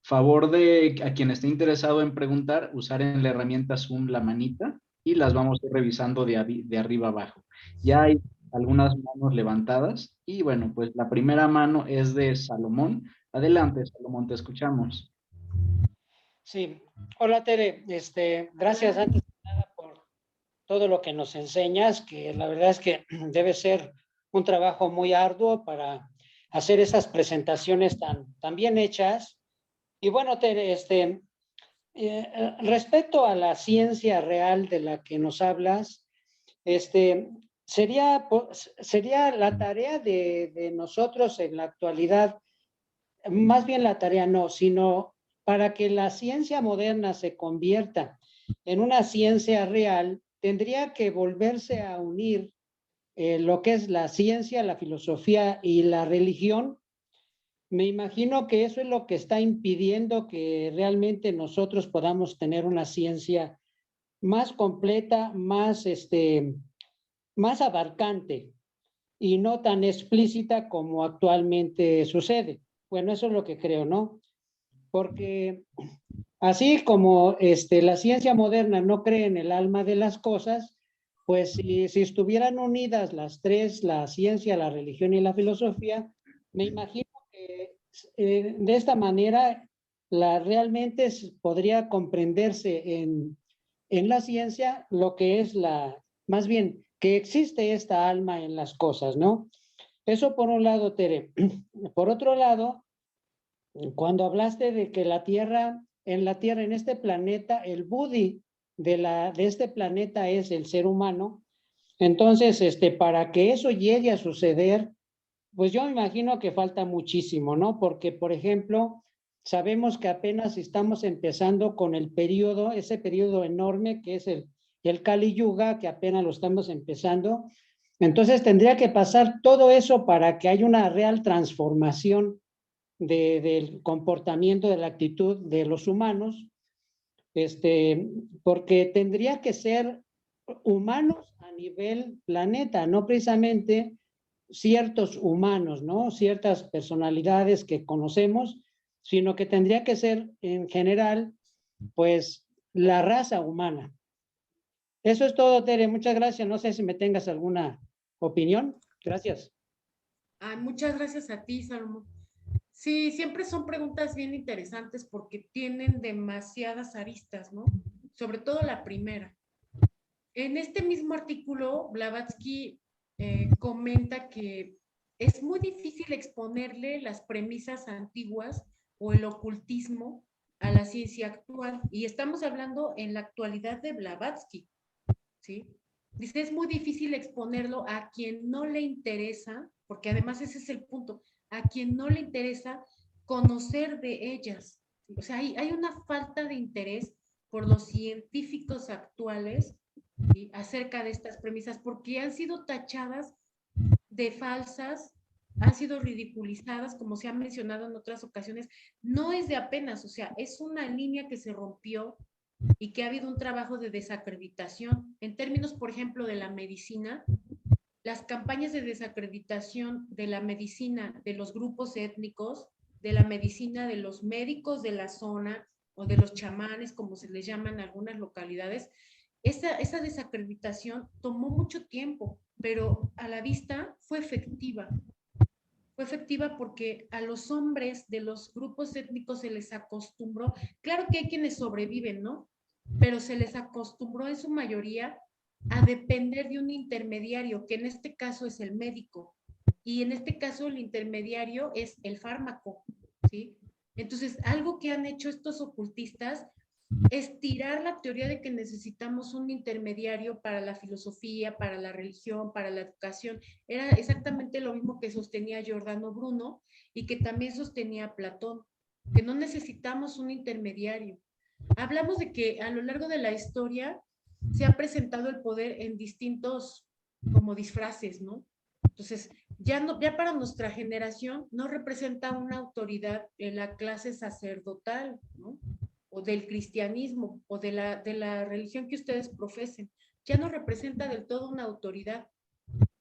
Favor de a quien esté interesado en preguntar, usar en la herramienta Zoom la manita y las vamos a ir revisando de arriba abajo. Ya hay algunas manos levantadas y bueno, pues la primera mano es de Salomón. Adelante, Salomón, te escuchamos. Sí, hola Tere, gracias antes de nada por todo lo que nos enseñas, que la verdad es que debe ser un trabajo muy arduo para hacer esas presentaciones tan bien hechas. Y bueno, Tere, respecto a la ciencia real de la que nos hablas, sería la tarea de nosotros en la actualidad, más bien la tarea no, sino para que la ciencia moderna se convierta en una ciencia real, tendría que volverse a unir lo que es la ciencia, la filosofía y la religión. Me imagino que eso es lo que está impidiendo que realmente nosotros podamos tener una ciencia más completa, más abarcante y no tan explícita como actualmente sucede. Bueno, eso es lo que creo, ¿no? Porque así como la ciencia moderna no cree en el alma de las cosas, pues si estuvieran unidas las tres, la ciencia, la religión y la filosofía, me imagino que de esta manera realmente podría comprenderse en la ciencia lo que es más bien, que existe esta alma en las cosas, ¿no? Eso por un lado, Tere. Por otro lado, cuando hablaste de que la Tierra en la Tierra, en este planeta, el Budi de este planeta es el ser humano. Entonces, para que eso llegue a suceder, pues yo me imagino que falta muchísimo, ¿no? Porque, por ejemplo, sabemos que apenas estamos empezando con el periodo, ese periodo enorme que es el Kali Yuga, que apenas lo estamos empezando. Entonces tendría que pasar todo eso para que haya una real transformación del comportamiento, de la actitud de los humanos, porque tendría que ser humanos a nivel planeta, no precisamente ciertos humanos, ¿no? Ciertas personalidades que conocemos, sino que tendría que ser en general, pues, la raza humana. Eso es todo, Tere. Muchas gracias. No sé si me tengas alguna opinión. Gracias. Ay, muchas gracias a ti, Salomón. Sí, siempre son preguntas bien interesantes porque tienen demasiadas aristas, ¿no? Sobre todo la primera. En este mismo artículo, Blavatsky comenta que es muy difícil exponerle las premisas antiguas o el ocultismo a la ciencia actual. Y estamos hablando en la actualidad de Blavatsky, ¿sí? Dice, es muy difícil exponerlo a quien no le interesa, porque además ese es el punto, a quien no le interesa conocer de ellas. O sea, hay una falta de interés por los científicos actuales, ¿sí?, acerca de estas premisas, porque han sido tachadas de falsas, han sido ridiculizadas, como se ha mencionado en otras ocasiones. No es de apenas, o sea, es una línea que se rompió y que ha habido un trabajo de desacreditación. En términos, por ejemplo, de la medicina, las campañas de desacreditación de la medicina de los grupos étnicos, de la medicina de los médicos de la zona o de los chamanes, como se les llama en algunas localidades, esa desacreditación tomó mucho tiempo, pero a la vista fue efectiva. Fue efectiva porque a los hombres de los grupos étnicos se les acostumbró, claro que hay quienes sobreviven, ¿no? Pero se les acostumbró en su mayoría a depender de un intermediario, que en este caso es el médico, y en este caso el intermediario es el fármaco, ¿sí? Entonces, algo que han hecho estos ocultistas es tirar la teoría de que necesitamos un intermediario para la filosofía, para la religión, para la educación. Era exactamente lo mismo que sostenía Giordano Bruno y que también sostenía Platón, que no necesitamos un intermediario. Hablamos de que a lo largo de la historia se ha presentado el poder en distintos como disfraces, ¿no? Entonces, ya para nuestra generación no representa una autoridad en la clase sacerdotal, ¿no? O del cristianismo o de la religión que ustedes profesen. Ya no representa del todo una autoridad.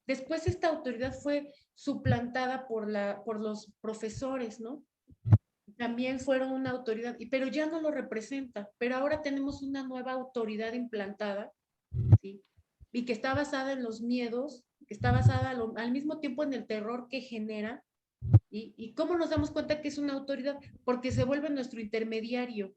Después esta autoridad fue suplantada por los profesores, ¿no? También fueron una autoridad, pero ya no lo representa. Pero ahora tenemos una nueva autoridad implantada, ¿sí? Y que está basada en los miedos, que está basada al mismo tiempo en el terror que genera. ¿Y cómo nos damos cuenta que es una autoridad? Porque se vuelve nuestro intermediario.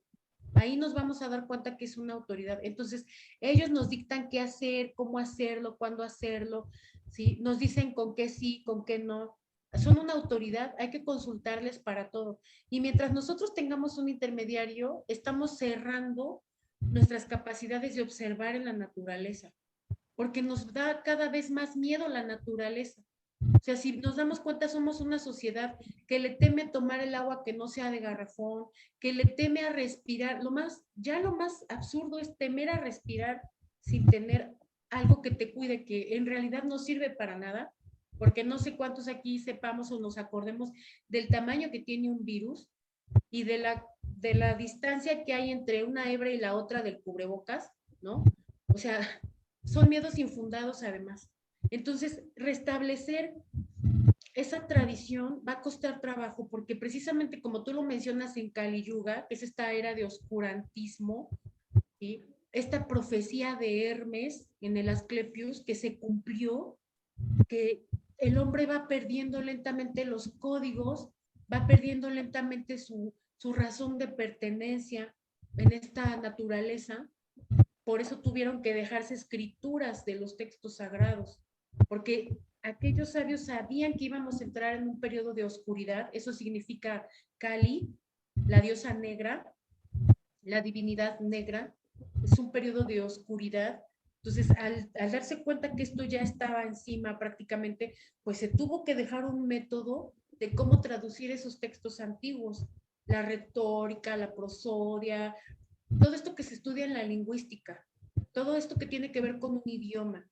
Ahí nos vamos a dar cuenta que es una autoridad. Entonces, ellos nos dictan qué hacer, cómo hacerlo, cuándo hacerlo, ¿sí? Nos dicen con qué sí, con qué no. Son una autoridad, hay que consultarles para todo. Y mientras nosotros tengamos un intermediario, estamos cerrando nuestras capacidades de observar en la naturaleza, porque nos da cada vez más miedo la naturaleza. O sea, si nos damos cuenta, somos una sociedad que le teme tomar el agua que no sea de garrafón, que le teme a respirar. Lo más absurdo es temer a respirar sin tener algo que te cuide, que en realidad no sirve para nada, porque no sé cuántos aquí sepamos o nos acordemos del tamaño que tiene un virus y de la distancia que hay entre una hebra y la otra del cubrebocas, ¿no? O sea, son miedos infundados además. Entonces, restablecer esa tradición va a costar trabajo porque precisamente como tú lo mencionas en Kali Yuga, que es esta era de oscurantismo, ¿sí?, esta profecía de Hermes en el Asclepius que se cumplió, que el hombre va perdiendo lentamente los códigos, va perdiendo lentamente su razón de pertenencia en esta naturaleza. Por eso tuvieron que dejarse escrituras de los textos sagrados, porque aquellos sabios sabían que íbamos a entrar en un periodo de oscuridad. Eso significa Kali, la diosa negra, la divinidad negra, es un periodo de oscuridad. Entonces, al darse cuenta que esto ya estaba encima prácticamente, pues se tuvo que dejar un método de cómo traducir esos textos antiguos, la retórica, la prosodia, todo esto que se estudia en la lingüística, todo esto que tiene que ver con un idioma.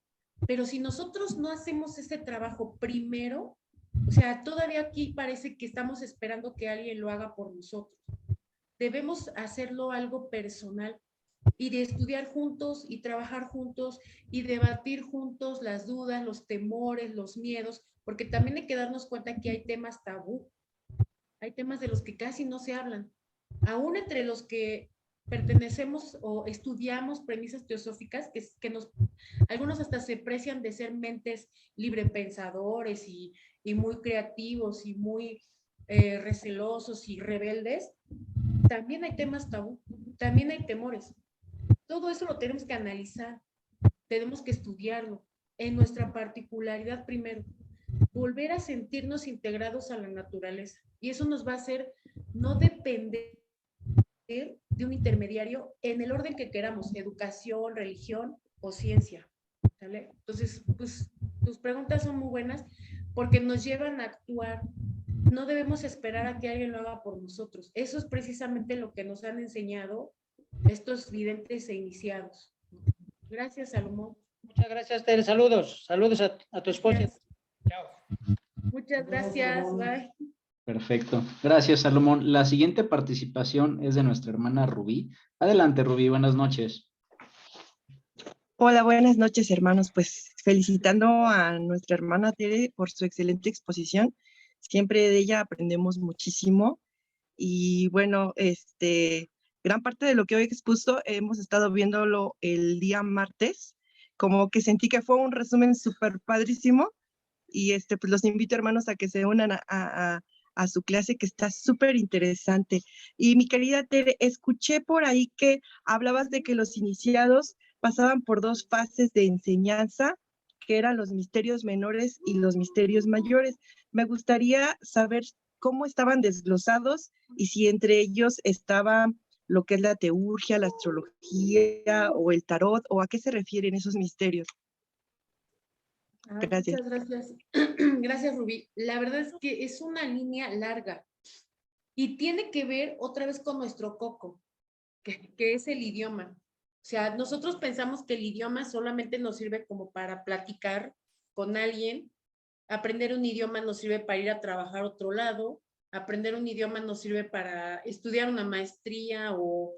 Pero si nosotros no hacemos ese trabajo primero, o sea, todavía aquí parece que estamos esperando que alguien lo haga por nosotros. Debemos hacerlo algo personal y de estudiar juntos y trabajar juntos y debatir juntos las dudas, los temores, los miedos, porque también hay que darnos cuenta que hay temas tabú, hay temas de los que casi no se hablan, aún entre los que pertenecemos o estudiamos premisas teosóficas, algunos hasta se precian de ser mentes librepensadores y muy creativos y muy recelosos y rebeldes. También hay temas tabú, también hay temores. Todo eso lo tenemos que analizar, tenemos que estudiarlo en nuestra particularidad primero, volver a sentirnos integrados a la naturaleza. Y eso nos va a hacer no depender de un intermediario en el orden que queramos, educación, religión o ciencia. ¿Sale? Entonces, pues tus preguntas son muy buenas porque nos llevan a actuar. No debemos esperar a que alguien lo haga por nosotros. Eso es precisamente lo que nos han enseñado estos videntes e iniciados. Gracias, Salomón. Muchas gracias, Tere. Saludos. Saludos a tu esposa. Gracias. Chao. Muchas gracias. Bye. Perfecto. Gracias, Salomón. La siguiente participación es de nuestra hermana Rubí. Adelante, Rubí. Buenas noches. Hola, buenas noches, hermanos. Pues felicitando a nuestra hermana Tere por su excelente exposición. Siempre de ella aprendemos muchísimo. Y bueno, gran parte de lo que hoy expuso hemos estado viéndolo el día martes. Como que sentí que fue un resumen súper padrísimo. Y pues los invito, hermanos, a que se unan a su clase, que está súper interesante. Y mi querida Tere, escuché por ahí que hablabas de que los iniciados pasaban por dos fases de enseñanza, que eran los misterios menores y los misterios mayores. Me gustaría saber cómo estaban desglosados y si entre ellos estaba lo que es la teurgia, la astrología o el tarot, o a qué se refieren esos misterios. Gracias. Muchas gracias. Gracias, Rubí. La verdad es que es una línea larga y tiene que ver otra vez con nuestro coco, que es el idioma. O sea, nosotros pensamos que el idioma solamente nos sirve como para platicar con alguien, aprender un idioma nos sirve para ir a trabajar a otro lado, aprender un idioma nos sirve para estudiar una maestría o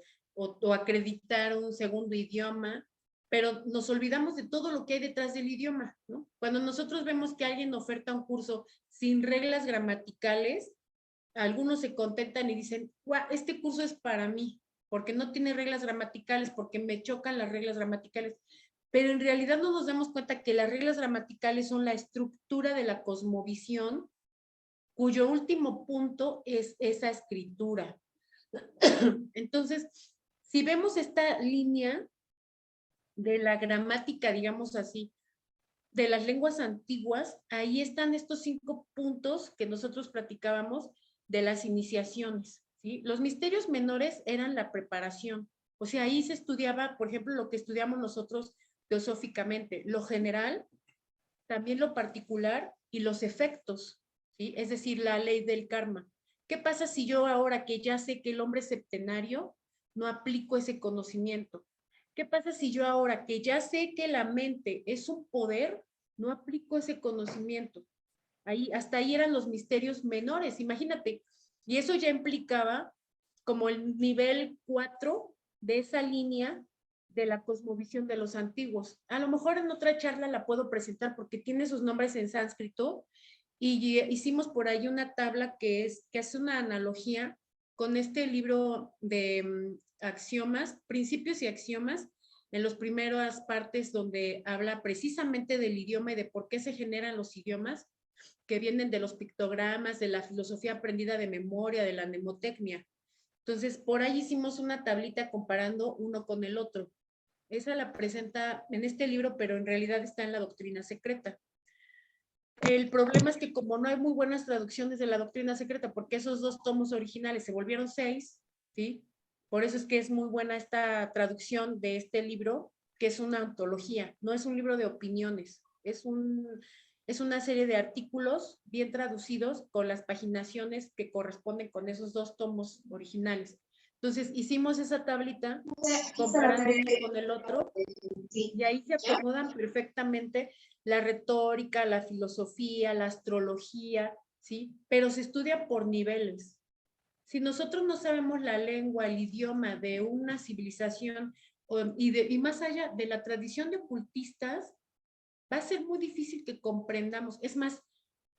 acreditar un segundo idioma, pero nos olvidamos de todo lo que hay detrás del idioma, ¿no? Cuando nosotros vemos que alguien oferta un curso sin reglas gramaticales, algunos se contentan y dicen, "Guau, este curso es para mí, porque no tiene reglas gramaticales, porque me chocan las reglas gramaticales". Pero en realidad no nos damos cuenta que las reglas gramaticales son la estructura de la cosmovisión, cuyo último punto es esa escritura. Entonces, si vemos esta línea de la gramática, digamos así, de las lenguas antiguas, ahí están estos 5 puntos que nosotros platicábamos de las iniciaciones, ¿sí? Los misterios menores eran la preparación, o sea, ahí se estudiaba, por ejemplo, lo que estudiamos nosotros teosóficamente, lo general, también lo particular y los efectos, ¿sí? Es decir, la ley del karma. ¿Qué pasa si yo ahora que ya sé que el hombre es septenario, no aplico ese conocimiento? ¿Qué pasa si yo ahora que ya sé que la mente es un poder, no aplico ese conocimiento? Ahí, hasta ahí eran los misterios menores, imagínate. Y eso ya implicaba como el nivel 4 de esa línea de la cosmovisión de los antiguos. A lo mejor en otra charla la puedo presentar porque tiene sus nombres en sánscrito y hicimos por ahí una tabla que hace una analogía con este libro de axiomas, principios y axiomas, en las primeras partes donde habla precisamente del idioma y de por qué se generan los idiomas, que vienen de los pictogramas, de la filosofía aprendida de memoria, de la mnemotecnia. Entonces, por ahí hicimos una tablita comparando uno con el otro. Esa la presenta en este libro, pero en realidad está en la Doctrina Secreta. El problema es que como no hay muy buenas traducciones de la Doctrina Secreta, porque esos 2 tomos originales se volvieron 6, ¿sí? Por eso es que es muy buena esta traducción de este libro, que es una antología, no es un libro de opiniones, es una serie de artículos bien traducidos con las paginaciones que corresponden con esos 2 tomos originales. Entonces, hicimos esa tablita comparando uno con el otro y ahí se acomodan perfectamente la retórica, la filosofía, la astrología, ¿sí? Pero se estudia por niveles. Si nosotros no sabemos la lengua, el idioma de una civilización y más allá de la tradición de ocultistas, va a ser muy difícil que comprendamos. Es más,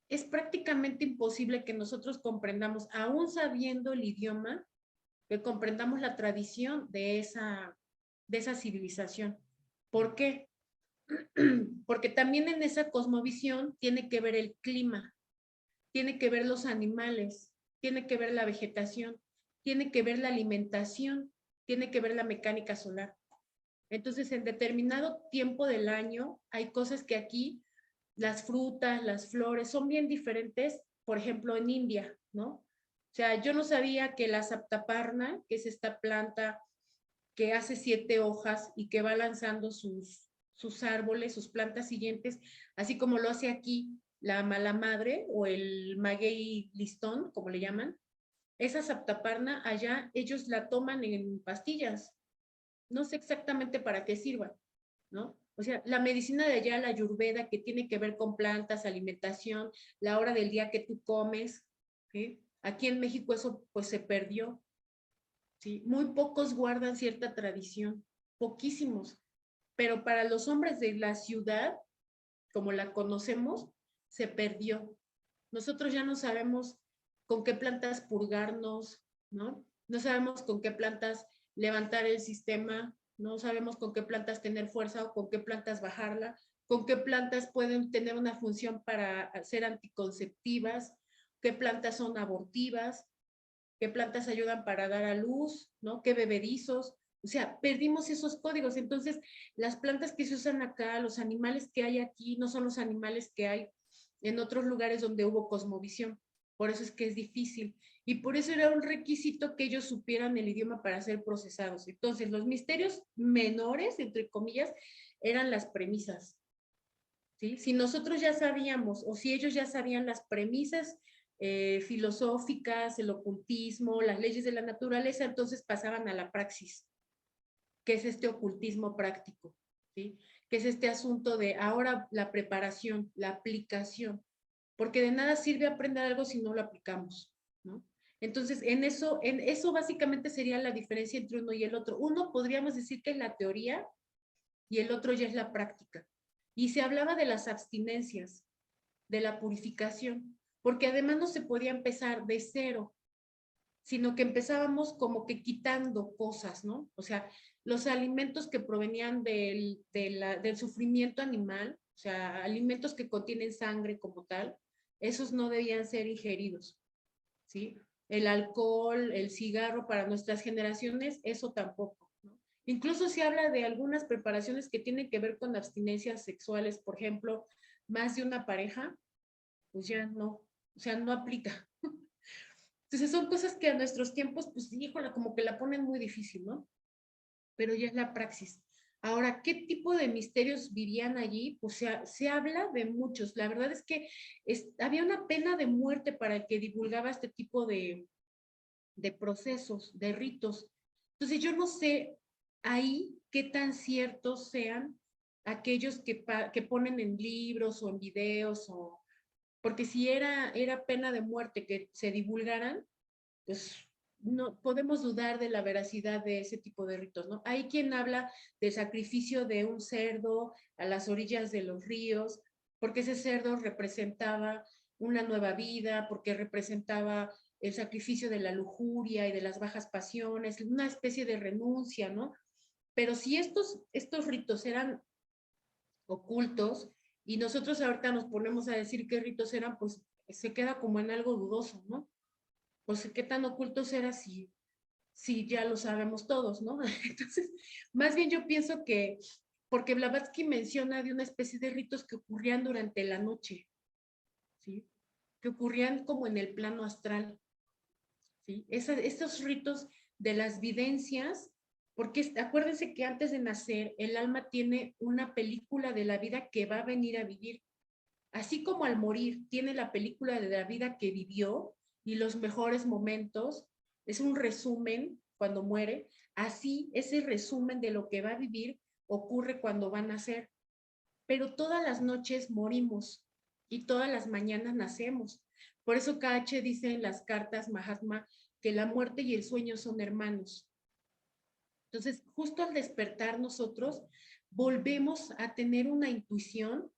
es prácticamente imposible que nosotros comprendamos, aún sabiendo el idioma, que comprendamos la tradición de esa civilización. ¿Por qué? Porque también en esa cosmovisión tiene que ver el clima, tiene que ver los animales, tiene que ver la vegetación, tiene que ver la alimentación, tiene que ver la mecánica solar. Entonces, en determinado tiempo del año, hay cosas que aquí, las frutas, las flores, son bien diferentes, por ejemplo, en India, ¿no? O sea, yo no sabía que la saptaparna, que es esta planta que hace 7 hojas y que va lanzando sus árboles, sus plantas siguientes, así como lo hace aquí la mala madre o el maguey listón, como le llaman. Esa saptaparna allá ellos la toman en pastillas. No sé exactamente para qué sirva, ¿no? O sea, la medicina de allá, la ayurveda, que tiene que ver con plantas, alimentación, la hora del día que tú comes, ¿sí? Aquí en México eso pues se perdió, ¿sí? Muy pocos guardan cierta tradición, poquísimos, pero para los hombres de la ciudad, como la conocemos, se perdió. Nosotros ya no sabemos con qué plantas purgarnos, ¿no? No sabemos con qué plantas levantar el sistema, no sabemos con qué plantas tener fuerza o con qué plantas bajarla, con qué plantas pueden tener una función para ser anticonceptivas, qué plantas son abortivas, qué plantas ayudan para dar a luz, ¿no? Qué bebedizos. O sea, perdimos esos códigos. Entonces, las plantas que se usan acá, los animales que hay aquí, no son los animales que hay en otros lugares donde hubo cosmovisión. Por eso es que es difícil. Y por eso era un requisito que ellos supieran el idioma para ser procesados. Entonces, los misterios menores, entre comillas, eran las premisas. ¿Sí? Si nosotros ya sabíamos, o si ellos ya sabían las premisas filosóficas, el ocultismo, las leyes de la naturaleza, entonces pasaban a la praxis, que es este ocultismo práctico, ¿sí? Que es este asunto de ahora la preparación, la aplicación, porque de nada sirve aprender algo si no lo aplicamos, ¿no? Entonces, en eso básicamente sería la diferencia entre uno y el otro. Uno podríamos decir que es la teoría y el otro ya es la práctica. Y se hablaba de las abstinencias, de la purificación, porque además no se podía empezar de cero, sino que empezábamos como que quitando cosas, ¿no? O sea, los alimentos que provenían del sufrimiento animal, o sea, alimentos que contienen sangre como tal, esos no debían ser ingeridos, ¿sí? El alcohol, el cigarro para nuestras generaciones, eso tampoco, ¿no? Incluso se habla de algunas preparaciones que tienen que ver con abstinencias sexuales, por ejemplo, más de una pareja, pues ya no, o sea, no aplica. Entonces son cosas que a nuestros tiempos, pues, híjola, como que la ponen muy difícil, ¿no? Pero ya es la praxis. Ahora, ¿qué tipo de misterios vivían allí? Pues se habla de muchos. La verdad es que había una pena de muerte para el que divulgaba este tipo de procesos, de ritos. Entonces yo no sé ahí qué tan ciertos sean aquellos que ponen en libros o en videos o porque si era pena de muerte que se divulgaran, pues no podemos dudar de la veracidad de ese tipo de ritos, ¿no? Hay quien habla del sacrificio de un cerdo a las orillas de los ríos, porque ese cerdo representaba una nueva vida, porque representaba el sacrificio de la lujuria y de las bajas pasiones, una especie de renuncia, ¿no? Pero si estos ritos eran ocultos y nosotros ahorita nos ponemos a decir qué ritos eran, pues se queda como en algo dudoso, ¿no? Pues qué tan ocultos eran si ya lo sabemos todos, ¿no? Entonces, más bien yo pienso que, porque Blavatsky menciona de una especie de ritos que ocurrían durante la noche, ¿sí? Que ocurrían como en el plano astral, ¿sí? Esos ritos de las vivencias, porque acuérdense que antes de nacer, el alma tiene una película de la vida que va a venir a vivir. Así como al morir tiene la película de la vida que vivió y los mejores momentos, es un resumen cuando muere, así ese resumen de lo que va a vivir ocurre cuando va a nacer. Pero todas las noches morimos y todas las mañanas nacemos. Por eso KH dice en las cartas Mahatma que la muerte y el sueño son hermanos. Entonces, justo al despertar nosotros, volvemos a tener una intuición,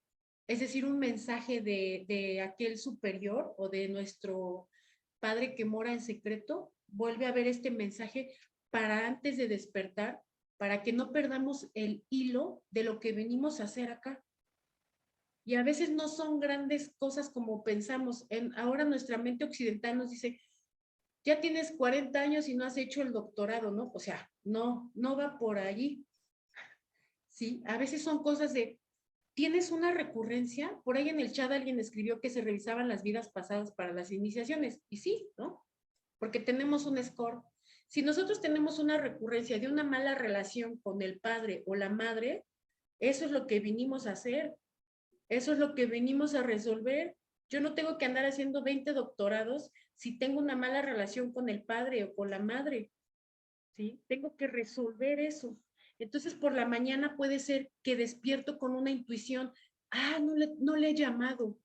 es decir, un mensaje de aquel superior o de nuestro Padre que mora en secreto, vuelve a ver este mensaje para antes de despertar, para que no perdamos el hilo de lo que venimos a hacer acá. Y a veces no son grandes cosas como pensamos. Ahora nuestra mente occidental nos dice, ya tienes 40 años y no has hecho el doctorado, ¿no? O sea, no va por allí. Sí, a veces son cosas de, ¿tienes una recurrencia? Por ahí en el chat alguien escribió que se revisaban las vidas pasadas para las iniciaciones. Y sí, ¿no? Porque tenemos un score. Si nosotros tenemos una recurrencia de una mala relación con el padre o la madre, eso es lo que vinimos a hacer. Eso es lo que venimos a resolver. Yo no tengo que andar haciendo 20 doctorados si tengo una mala relación con el padre o con la madre. ¿Sí? Tengo que resolver eso. Entonces, por la mañana puede ser que despierto con una intuición, no le he llamado,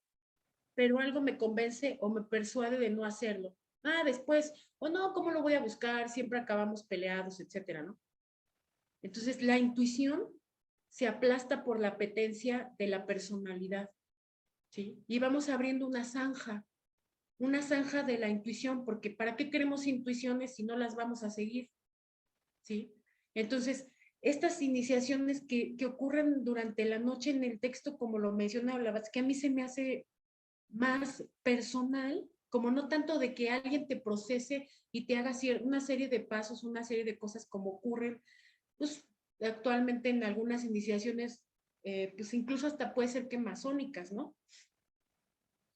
pero algo me convence o me persuade de no hacerlo. Después, no, ¿cómo lo voy a buscar? Siempre acabamos peleados, etcétera, ¿no? Entonces, la intuición se aplasta por la apetencia de la personalidad, ¿sí? Y vamos abriendo una zanja de la intuición, porque ¿para qué queremos intuiciones si no las vamos a seguir? ¿Sí? Entonces, estas iniciaciones que ocurren durante la noche en el texto, como lo mencionaba Blavatsky, a mí se me hace más personal, como no tanto de que alguien te procese y te haga una serie de pasos, una serie de cosas como ocurren, pues actualmente en algunas iniciaciones, pues incluso hasta puede ser que masónicas, ¿no?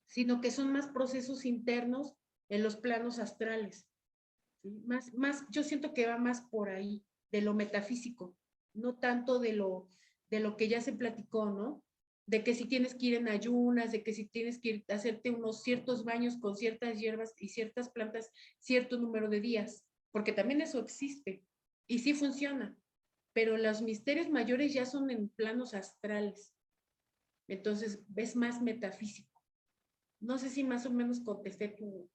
Sino que son más procesos internos en los planos astrales. ¿Sí? Yo siento que va más por ahí, de lo metafísico, no tanto de lo que ya se platicó, ¿no? De que si tienes que ir en ayunas, de que si tienes que ir a hacerte unos ciertos baños con ciertas hierbas y ciertas plantas, cierto número de días, porque también eso existe y sí funciona, pero los misterios mayores ya son en planos astrales, entonces es más metafísico. No sé si más o menos contesté tu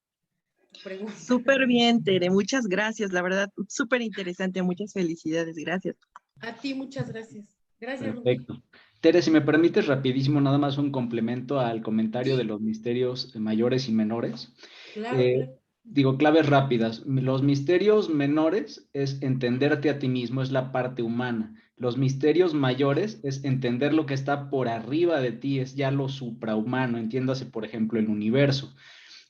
pregunta. Súper bien, Tere, muchas gracias, la verdad, súper interesante, muchas felicidades, gracias. A ti muchas gracias. Gracias, Rubén. Perfecto. Tere, si me permites rapidísimo, nada más un complemento al comentario de los misterios mayores y menores. Claro, claro. Digo, claves rápidas. Los misterios menores es entenderte a ti mismo, es la parte humana. Los misterios mayores es entender lo que está por arriba de ti, es ya lo suprahumano, entiéndase, por ejemplo, el universo.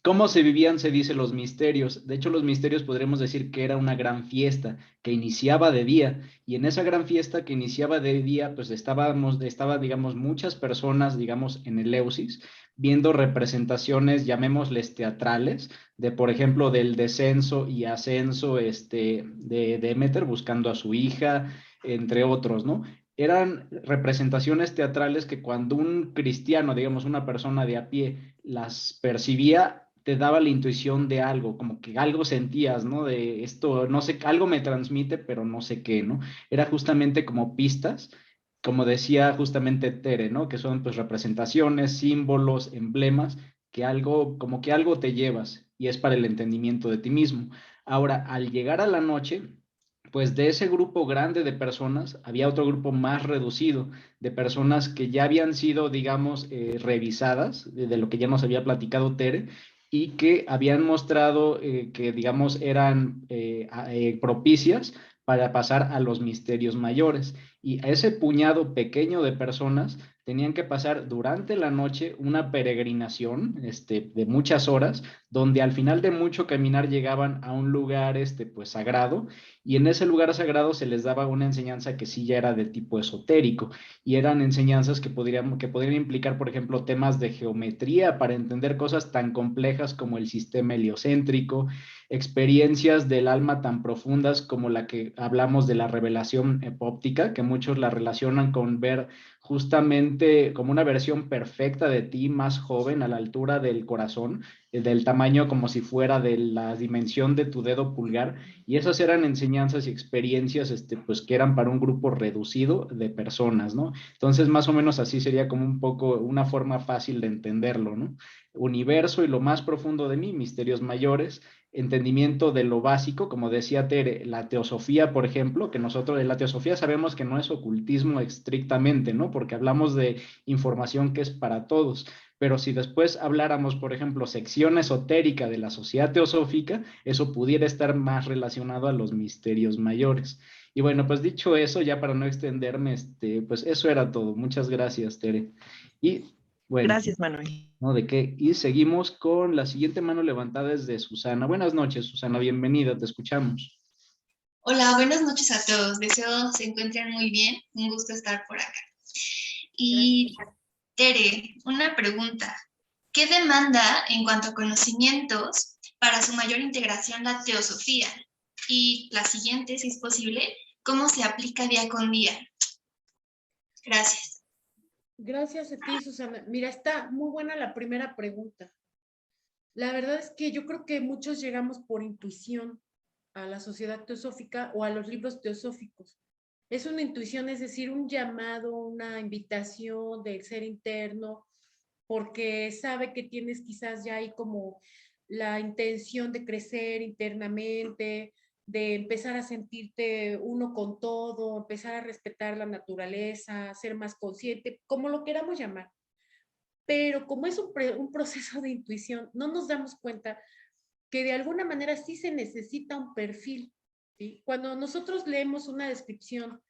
¿Cómo se vivían, se dice, los misterios? De hecho, los misterios podríamos decir que era una gran fiesta que iniciaba de día, y en esa gran fiesta que iniciaba de día, pues estaban, digamos, muchas personas, digamos, en el Eleusis, viendo representaciones, llamémosles teatrales, de, por ejemplo, del descenso y ascenso de Deméter buscando a su hija, entre otros, ¿no? Eran representaciones teatrales que cuando un cristiano, digamos, una persona de a pie, las percibía, te daba la intuición de algo, como que algo sentías, ¿no? De esto, no sé, algo me transmite, pero no sé qué, ¿no? Era justamente como pistas, como decía justamente Tere, ¿no? Que son pues representaciones, símbolos, emblemas, que algo, como que algo te llevas y es para el entendimiento de ti mismo. Ahora, al llegar a la noche, pues de ese grupo grande de personas había otro grupo más reducido de personas que ya habían sido, digamos, revisadas, de lo que ya nos había platicado Tere, y que habían mostrado que, digamos, eran propicias para pasar a los misterios mayores. Y a ese puñado pequeño de personas tenían que pasar durante la noche una peregrinación de muchas horas, donde al final de mucho caminar llegaban a un lugar pues sagrado, y en ese lugar sagrado se les daba una enseñanza que sí ya era de tipo esotérico, y eran enseñanzas que podrían implicar, por ejemplo, temas de geometría para entender cosas tan complejas como el sistema heliocéntrico, experiencias del alma tan profundas como la que hablamos de la revelación epóptica, que muchos la relacionan con ver justamente como una versión perfecta de ti, más joven, a la altura del corazón, del tamaño como si fuera de la dimensión de tu dedo pulgar, y esas eran enseñanzas y experiencias pues que eran para un grupo reducido de personas, ¿no? Entonces, más o menos así sería como un poco una forma fácil de entenderlo, ¿no? Universo y lo más profundo de mí, misterios mayores, entendimiento de lo básico, como decía Tere, la teosofía, por ejemplo, que nosotros de la teosofía sabemos que no es ocultismo estrictamente, ¿no? Porque hablamos de información que es para todos, pero si después habláramos, por ejemplo, sección esotérica de la sociedad teosófica, eso pudiera estar más relacionado a los misterios mayores. Y bueno, pues dicho eso, ya para no extenderme, pues eso era todo. Muchas gracias, Tere. Y bueno, Gracias, Manuel. ¿no? ¿De qué? Y seguimos con la siguiente mano levantada es de Susana. Buenas noches, Susana, bienvenida, te escuchamos. Hola, buenas noches a todos. Deseo se encuentren muy bien. Un gusto estar por acá. Y Tere, una pregunta. ¿Qué demanda en cuanto a conocimientos para su mayor integración la teosofía? Y la siguiente, si es posible, ¿cómo se aplica día con día? Gracias. Gracias a ti, Susana. Mira, está muy buena la primera pregunta. La verdad es que yo creo que muchos llegamos por intuición a la sociedad teosófica o a los libros teosóficos. Es una intuición, es decir, un llamado, una invitación del ser interno, porque sabe que tienes quizás ya ahí como la intención de crecer internamente, de empezar a sentirte uno con todo, empezar a respetar la naturaleza, ser más consciente, como lo queramos llamar. Pero como es un proceso de intuición, no nos damos cuenta que de alguna manera sí se necesita un perfil, ¿sí? Cuando nosotros leemos una descripción,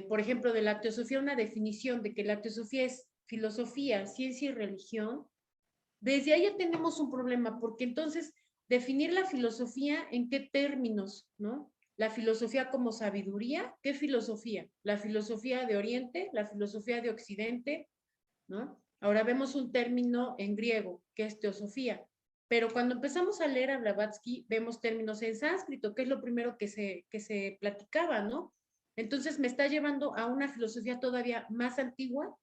por ejemplo, de la teosofía, una definición de que la teosofía es filosofía, ciencia y religión, desde ahí ya tenemos un problema, porque entonces definir la filosofía en qué términos, ¿no? La filosofía como sabiduría, ¿qué filosofía? La filosofía de Oriente, la filosofía de Occidente, ¿no? Ahora vemos un término en griego, que es teosofía, pero cuando empezamos a leer a Blavatsky, vemos términos en sánscrito, que es lo primero que se platicaba, ¿no? Entonces me está llevando a una filosofía todavía más antigua.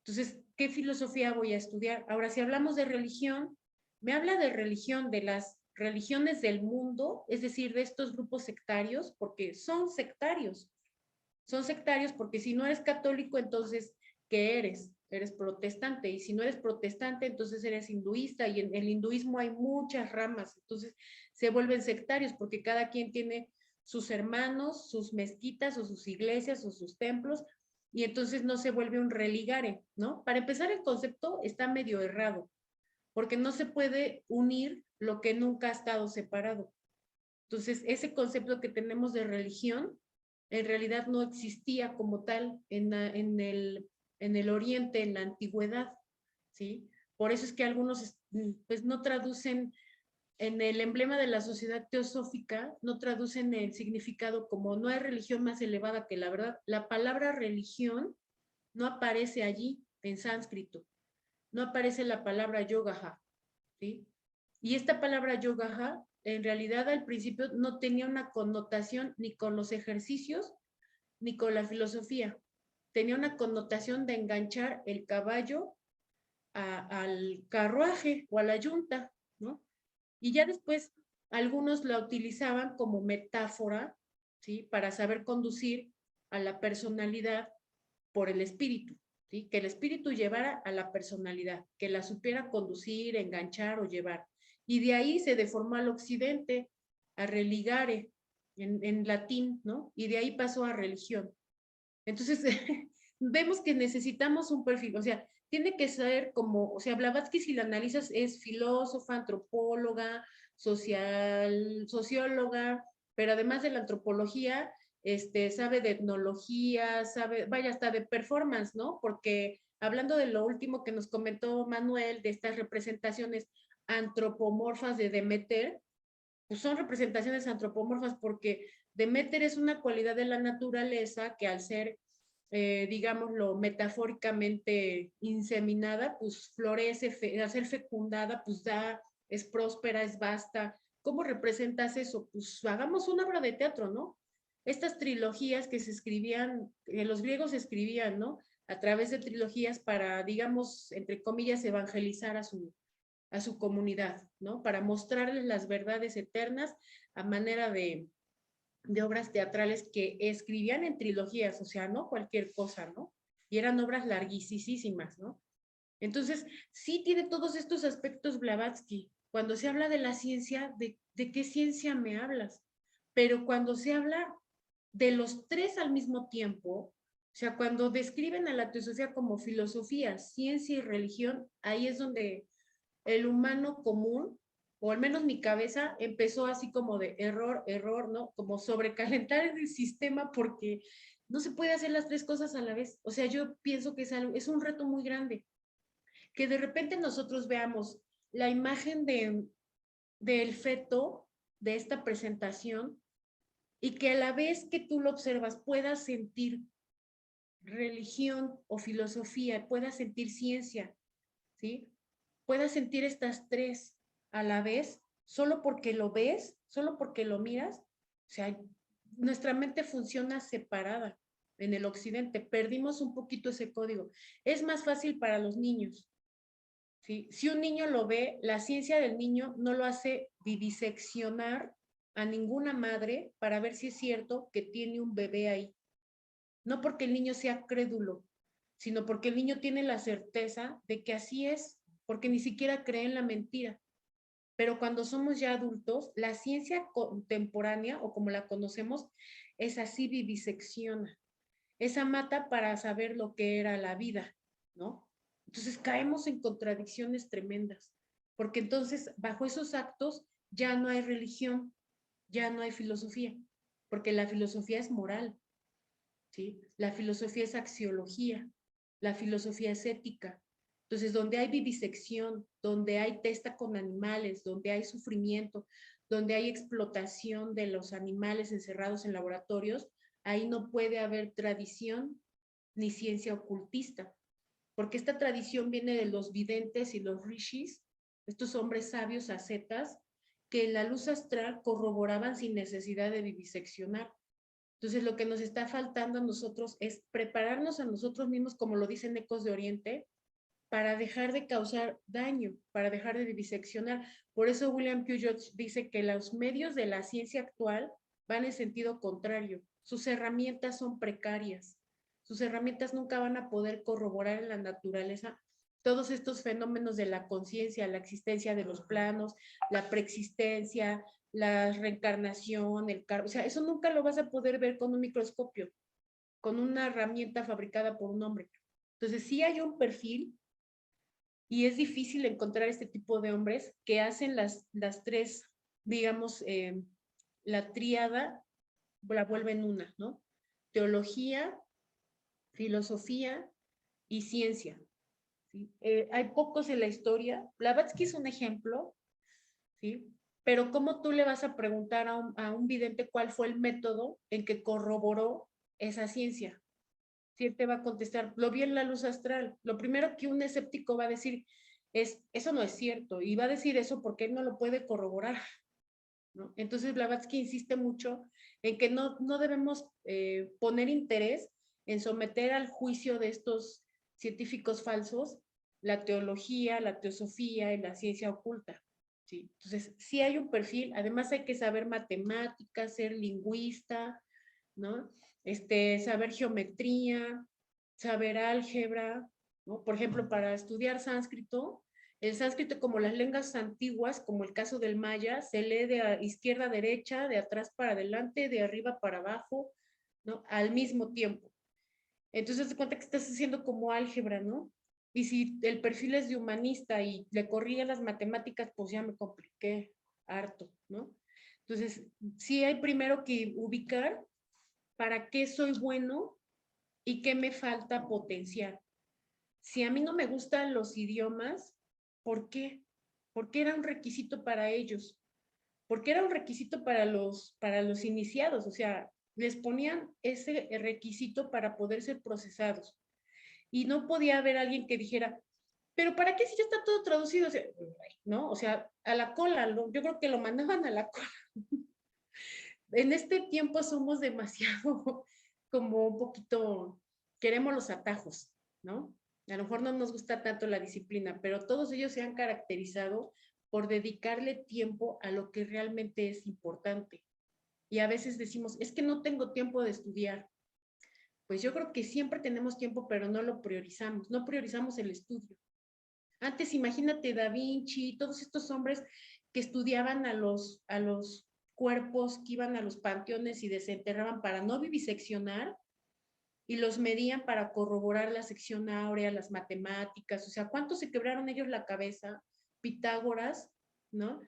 Entonces, ¿qué filosofía voy a estudiar? Ahora, si hablamos de religión, me habla de religión, de las religiones del mundo, es decir, de estos grupos sectarios, porque son sectarios. Son sectarios porque si no eres católico, entonces, ¿qué eres? Eres protestante. Y si no eres protestante, entonces eres hinduista. Y en el hinduismo hay muchas ramas. Entonces, se vuelven sectarios porque cada quien tiene sus hermanos, sus mezquitas o sus iglesias o sus templos, y entonces no se vuelve un religare, ¿no? Para empezar, el concepto está medio errado, porque no se puede unir lo que nunca ha estado separado. Entonces, ese concepto que tenemos de religión, en realidad no existía como tal en el Oriente, en la antigüedad, ¿sí? Por eso es que algunos pues no traducen en el emblema de la sociedad teosófica, no traducen el significado como no hay religión más elevada que la verdad. La palabra religión no aparece allí en sánscrito, no aparece la palabra yogaha, ¿sí? Y esta palabra yogaha, en realidad al principio no tenía una connotación ni con los ejercicios ni con la filosofía. Tenía una connotación de enganchar el caballo al carruaje o a la yunta, ¿no? Y ya después algunos la utilizaban como metáfora, ¿sí? Para saber conducir a la personalidad por el espíritu, ¿sí? Que el espíritu llevara a la personalidad, que la supiera conducir, enganchar o llevar. Y de ahí se deformó al occidente, a religare, en latín, ¿no? Y de ahí pasó a religión. Entonces, vemos que necesitamos un perfil, o sea, tiene que ser como, o sea, Blavatsky, si la analizas, es filósofa, antropóloga, socióloga, pero además de la antropología, sabe de etnología, sabe, vaya, hasta de performance, ¿no? Porque hablando de lo último que nos comentó Manuel, de estas representaciones antropomorfas de Demeter, pues son representaciones antropomorfas porque Demeter es una cualidad de la naturaleza que al ser, digámoslo, metafóricamente inseminada, pues florece, al ser fecundada, pues da, es próspera, es vasta. ¿Cómo representas eso? Pues hagamos una obra de teatro, ¿no? Estas trilogías que se escribían, los griegos escribían, ¿no? A través de trilogías para, digamos, entre comillas, evangelizar a su comunidad, ¿no? Para mostrarles las verdades eternas a manera de obras teatrales que escribían en trilogías, o sea, no cualquier cosa, ¿no? Y eran obras larguísimas, ¿no? Entonces, sí tiene todos estos aspectos Blavatsky. Cuando se habla de la ciencia, ¿de qué ciencia me hablas? Pero cuando se habla de los tres al mismo tiempo, o sea, cuando describen a la teosofía como filosofía, ciencia y religión, ahí es donde el humano común, o al menos mi cabeza, empezó así como de error, ¿no? Como sobrecalentar el sistema porque no se puede hacer las tres cosas a la vez. O sea, yo pienso que es un reto muy grande. Que de repente nosotros veamos la imagen del feto de esta presentación y que a la vez que tú lo observas puedas sentir religión o filosofía, puedas sentir ciencia, ¿sí? Puedas sentir estas tres a la vez, solo porque lo ves, solo porque lo miras. O sea, nuestra mente funciona separada en el occidente. Perdimos un poquito ese código. Es más fácil para los niños. ¿Sí? Si un niño lo ve, la ciencia del niño no lo hace viviseccionar a ninguna madre para ver si es cierto que tiene un bebé ahí. No porque el niño sea crédulo, sino porque el niño tiene la certeza de que así es, porque ni siquiera cree en la mentira. Pero cuando somos ya adultos, la ciencia contemporánea, o como la conocemos, es así vivisecciona. Esa mata para saber lo que era la vida, ¿no? Entonces caemos en contradicciones tremendas, porque entonces bajo esos actos ya no hay religión, ya no hay filosofía, porque la filosofía es moral, ¿sí? La filosofía es axiología, la filosofía es ética. Entonces, donde hay vivisección, donde hay testa con animales, donde hay sufrimiento, donde hay explotación de los animales encerrados en laboratorios, ahí no puede haber tradición ni ciencia ocultista, porque esta tradición viene de los videntes y los rishis, estos hombres sabios ascetas, que en la luz astral corroboraban sin necesidad de viviseccionar. Entonces, lo que nos está faltando a nosotros es prepararnos a nosotros mismos, como lo dicen Ecos de Oriente, para dejar de causar daño, para dejar de viviseccionar. Por eso William Puget dice que los medios de la ciencia actual van en sentido contrario. Sus herramientas son precarias. Sus herramientas nunca van a poder corroborar en la naturaleza todos estos fenómenos de la conciencia, la existencia de los planos, la preexistencia, la reencarnación, el karma. O sea, eso nunca lo vas a poder ver con un microscopio, con una herramienta fabricada por un hombre. Entonces, sí hay un perfil y es difícil encontrar este tipo de hombres que hacen las tres, digamos, la tríada, la vuelven una, ¿no? Teología, filosofía y ciencia. ¿Sí? Hay pocos en la historia. Blavatsky es un ejemplo, ¿sí? Pero ¿cómo tú le vas a preguntar a un vidente cuál fue el método en que corroboró esa ciencia? Si él te va a contestar, lo vi en la luz astral. Lo primero que un escéptico va a decir es, eso no es cierto, y va a decir eso porque él no lo puede corroborar, ¿no? Entonces Blavatsky insiste mucho en que no debemos poner interés en someter al juicio de estos científicos falsos la teología, la teosofía y la ciencia oculta. ¿Sí? Entonces, sí hay un perfil, además hay que saber matemáticas, ser lingüista, ¿no? Saber geometría, saber álgebra, ¿no? Por ejemplo, para estudiar sánscrito, el sánscrito, como las lenguas antiguas, como el caso del maya, se lee de izquierda a derecha, de atrás para adelante, de arriba para abajo, ¿no? Al mismo tiempo. Entonces, te cuenta que estás haciendo como álgebra, ¿no? Y si el perfil es de humanista y le corría las matemáticas, pues ya me compliqué harto, ¿no? Entonces, sí hay primero que ubicar para qué soy bueno y qué me falta potenciar. Si a mí no me gustan los idiomas, ¿por qué? Porque era un requisito para ellos, porque era un requisito para los iniciados, o sea, les ponían ese requisito para poder ser procesados. Y no podía haber alguien que dijera, pero ¿para qué si ya está todo traducido? O sea, ¿no? O sea, a la cola, yo creo que lo mandaban a la cola. En este tiempo somos demasiado, como un poquito, queremos los atajos, ¿no? A lo mejor no nos gusta tanto la disciplina, pero todos ellos se han caracterizado por dedicarle tiempo a lo que realmente es importante. Y a veces decimos, es que no tengo tiempo de estudiar. Pues yo creo que siempre tenemos tiempo, pero no lo priorizamos, no priorizamos el estudio. Antes, imagínate, Da Vinci, todos estos hombres que estudiaban a los cuerpos, que iban a los panteones y desenterraban para no viviseccionar, y los medían para corroborar la sección áurea, las matemáticas, o sea, ¿cuánto se quebraron ellos la cabeza? Pitágoras, ¿no?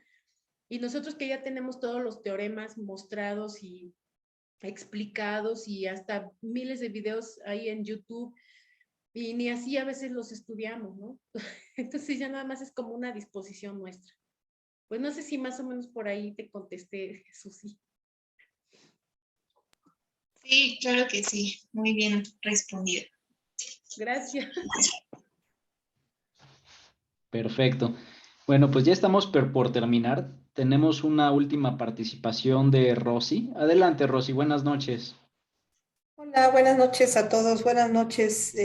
Y nosotros que ya tenemos todos los teoremas mostrados y explicados y hasta miles de videos ahí en YouTube, y ni así a veces los estudiamos, ¿no? Entonces ya nada más es como una disposición nuestra. Pues no sé si más o menos por ahí te contesté, Susi. Sí, claro que sí. Muy bien respondido. Gracias. Perfecto. Bueno, pues ya estamos por terminar. Tenemos una última participación de Rosy. Adelante, Rosy. Buenas noches. Hola, buenas noches a todos, buenas noches,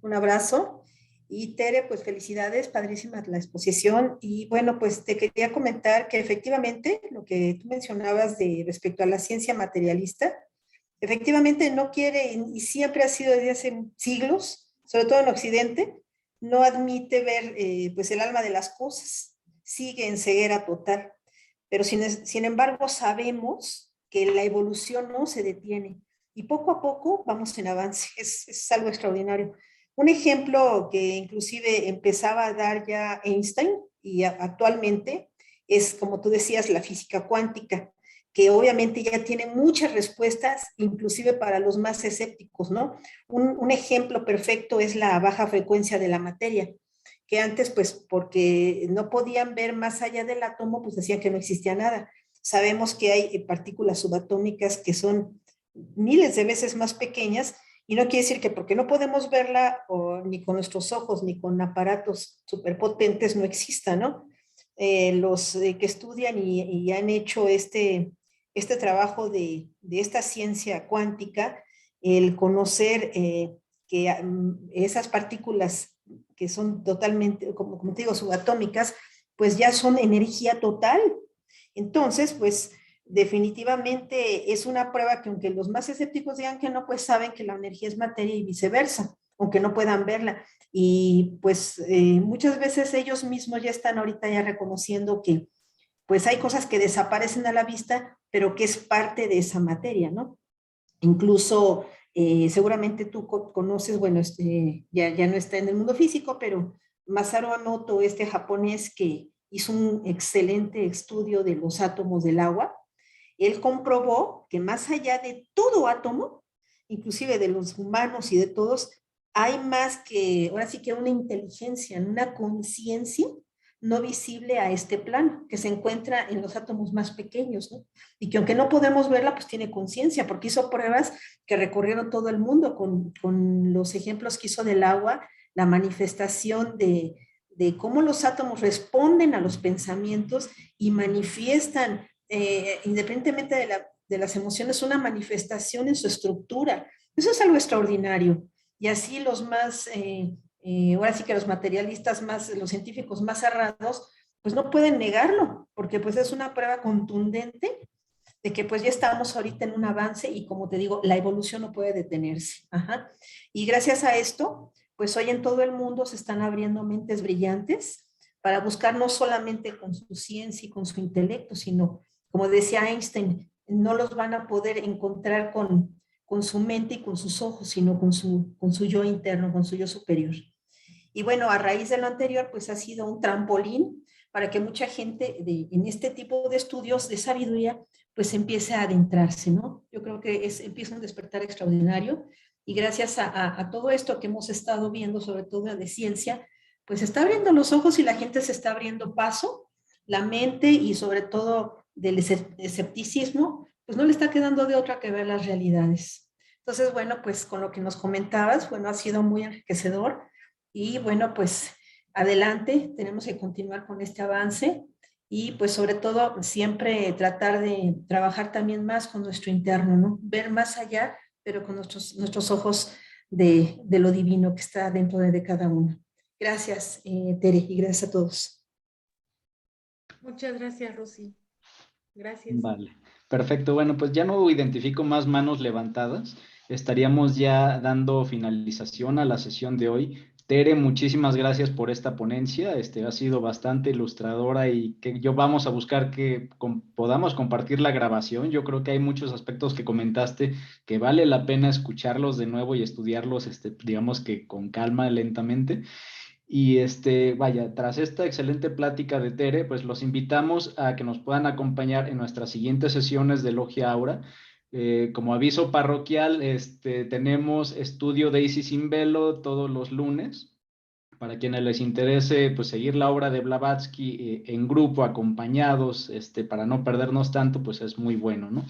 un abrazo. Y Tere, pues felicidades, padrísima la exposición. Y bueno, pues te quería comentar que efectivamente lo que tú mencionabas de respecto a la ciencia materialista, efectivamente no quiere y siempre ha sido desde hace siglos, sobre todo en Occidente, no admite ver pues el alma de las cosas, sigue en ceguera total. Pero sin embargo sabemos que la evolución no se detiene y poco a poco vamos en avance, es algo extraordinario. Un ejemplo que inclusive empezaba a dar ya Einstein y actualmente es, como tú decías, la física cuántica, que obviamente ya tiene muchas respuestas, inclusive para los más escépticos, ¿no? Un ejemplo perfecto es la baja frecuencia de la materia, que antes, pues, porque no podían ver más allá del átomo, pues decían que no existía nada. Sabemos que hay partículas subatómicas que son miles de veces más pequeñas, y no quiere decir que porque no podemos verla ni con nuestros ojos ni con aparatos superpotentes no exista, ¿no? Los que estudian y han hecho este trabajo de esta ciencia cuántica, el conocer que esas partículas que son totalmente, como te digo, subatómicas, pues ya son energía total. Entonces, pues definitivamente es una prueba que aunque los más escépticos digan que no, pues saben que la energía es materia y viceversa, aunque no puedan verla. Y pues muchas veces ellos mismos ya están ahorita ya reconociendo que pues hay cosas que desaparecen a la vista, pero que es parte de esa materia, ¿no? Incluso seguramente tú conoces, bueno, ya no está en el mundo físico, pero Masaru Emoto, este japonés que hizo un excelente estudio de los átomos del agua, él comprobó que más allá de todo átomo, inclusive de los humanos y de todos, hay más que, ahora sí que una inteligencia, una conciencia no visible a este plano, que se encuentra en los átomos más pequeños, ¿no? Y que aunque no podemos verla, pues tiene conciencia, porque hizo pruebas que recorrieron todo el mundo con los ejemplos que hizo del agua, la manifestación de cómo los átomos responden a los pensamientos y manifiestan, independientemente de las emociones, una manifestación en su estructura. Eso es algo extraordinario. Y así los más... ahora sí que los materialistas más, los científicos más cerrados, pues no pueden negarlo, porque pues es una prueba contundente de que pues ya estamos ahorita en un avance y como te digo, la evolución no puede detenerse. Ajá. Y gracias a esto, pues hoy en todo el mundo se están abriendo mentes brillantes para buscar no solamente con su ciencia y con su intelecto, sino, como decía Einstein, no los van a poder encontrar con su mente y con sus ojos, sino con su yo interno, con su yo superior. Y bueno, a raíz de lo anterior, pues ha sido un trampolín para que mucha gente en este tipo de estudios de sabiduría pues empiece a adentrarse, ¿no? Yo creo que empieza un despertar extraordinario y gracias a todo esto que hemos estado viendo, sobre todo de ciencia, pues está abriendo los ojos y la gente se está abriendo paso, la mente y sobre todo del escepticismo, pues no le está quedando de otra que ver las realidades. Entonces, bueno, pues con lo que nos comentabas, bueno, ha sido muy enriquecedor y bueno, pues adelante, tenemos que continuar con este avance y pues sobre todo siempre tratar de trabajar también más con nuestro interno, ¿no? Ver más allá, pero con nuestros ojos de lo divino que está dentro de cada uno. Gracias, Tere, y gracias a todos. Muchas gracias, Rosy. Gracias. Vale, perfecto. Bueno, pues ya no identifico más manos levantadas. Estaríamos ya dando finalización a la sesión de hoy. Tere, muchísimas gracias por esta ponencia. Ha sido bastante ilustradora y que vamos a buscar que podamos compartir la grabación. Yo creo que hay muchos aspectos que comentaste que vale la pena escucharlos de nuevo y estudiarlos, digamos que con calma, lentamente. Y vaya, tras esta excelente plática de Tere, pues los invitamos a que nos puedan acompañar en nuestras siguientes sesiones de Logia Aura. Como aviso parroquial, tenemos estudio de Isis sin velo todos los lunes. Para quienes les interese, pues seguir la obra de Blavatsky en grupo, acompañados, para no perdernos tanto, pues es muy bueno, ¿no?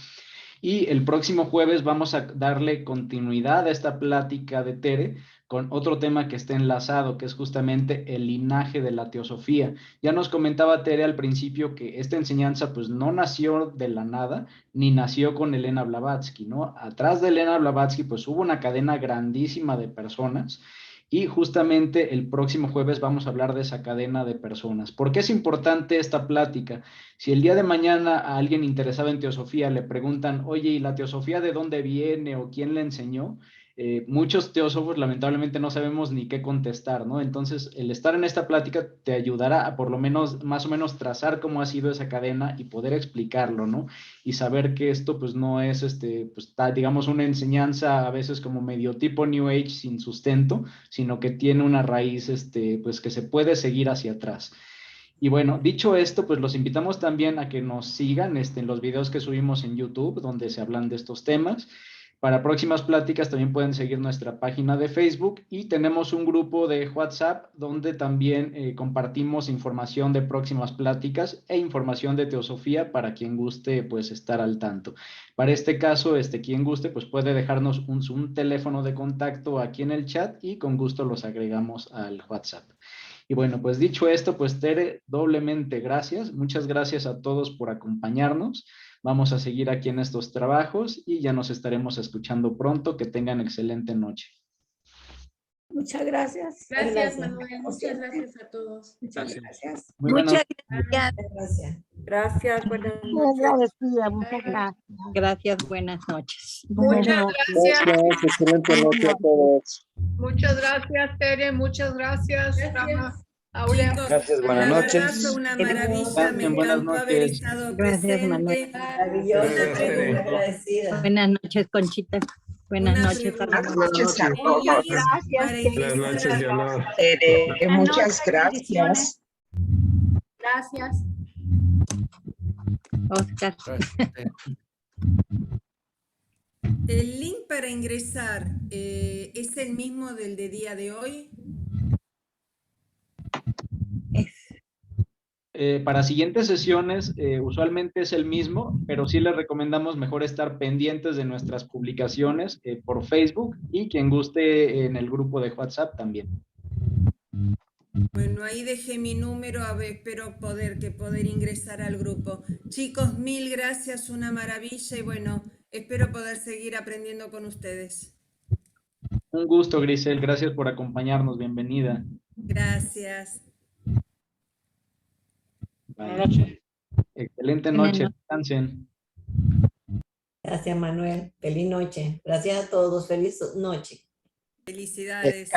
Y el próximo jueves vamos a darle continuidad a esta plática de Tere con otro tema que está enlazado, que es justamente el linaje de la teosofía. Ya nos comentaba Tere al principio que esta enseñanza pues no nació de la nada, ni nació con Elena Blavatsky, ¿no? Atrás de Elena Blavatsky pues hubo una cadena grandísima de personas y justamente el próximo jueves vamos a hablar de esa cadena de personas. ¿Por qué es importante esta plática? Si el día de mañana a alguien interesado en teosofía le preguntan, oye, ¿y la teosofía de dónde viene o quién le enseñó? Muchos teósofos lamentablemente no sabemos ni qué contestar, ¿no? Entonces, el estar en esta plática te ayudará a por lo menos, más o menos, trazar cómo ha sido esa cadena y poder explicarlo, ¿no? Y saber que esto, pues, no es, pues, digamos, una enseñanza a veces como medio tipo New Age sin sustento, sino que tiene una raíz, pues, que se puede seguir hacia atrás. Y bueno, dicho esto, pues los invitamos también a que nos sigan en los videos que subimos en YouTube, donde se hablan de estos temas. Para próximas pláticas también pueden seguir nuestra página de Facebook y tenemos un grupo de WhatsApp donde también compartimos información de próximas pláticas e información de teosofía para quien guste pues estar al tanto. Para este caso, quien guste pues puede dejarnos un teléfono de contacto aquí en el chat y con gusto los agregamos al WhatsApp. Y bueno, pues dicho esto, pues Tere, doblemente gracias. Muchas gracias a todos por acompañarnos. Vamos a seguir aquí en estos trabajos y ya nos estaremos escuchando pronto. Que tengan excelente noche. Muchas gracias. Gracias, Manuel. Muchas gracias a todos. Muchas gracias. Muchas gracias. Gracias. Buenas Muy noches. agradecida, muchas gracias. Gracias, buenas noches. Muchas gracias. Excelente noche a todos. Muchas gracias, Tere. Muchas gracias, Rama. Aurea. Gracias, buenas noches. Una maravilla. Gracias, Me buenas encantó haber noches. estado Gracias, Manuel. presente. Maravillosa, agradecida. Buenas noches, Conchita. Buenas noches a Buenas noches a todos. Buenas noches, Leonor. Muchas gracias. Gracias. Oscar. El link para ingresar es el mismo del de día de hoy. Para siguientes sesiones, usualmente es el mismo, pero sí les recomendamos mejor estar pendientes de nuestras publicaciones por Facebook y quien guste en el grupo de WhatsApp también. Bueno, ahí dejé mi número, a ver, espero poder ingresar al grupo. Chicos, mil gracias, una maravilla y bueno, espero poder seguir aprendiendo con ustedes. Un gusto, Grisel, gracias por acompañarnos, bienvenida. Gracias. Buenas noches. Excelente noche, descansen. Gracias, Manuel. Feliz noche. Gracias a todos. Feliz noche. Felicidades.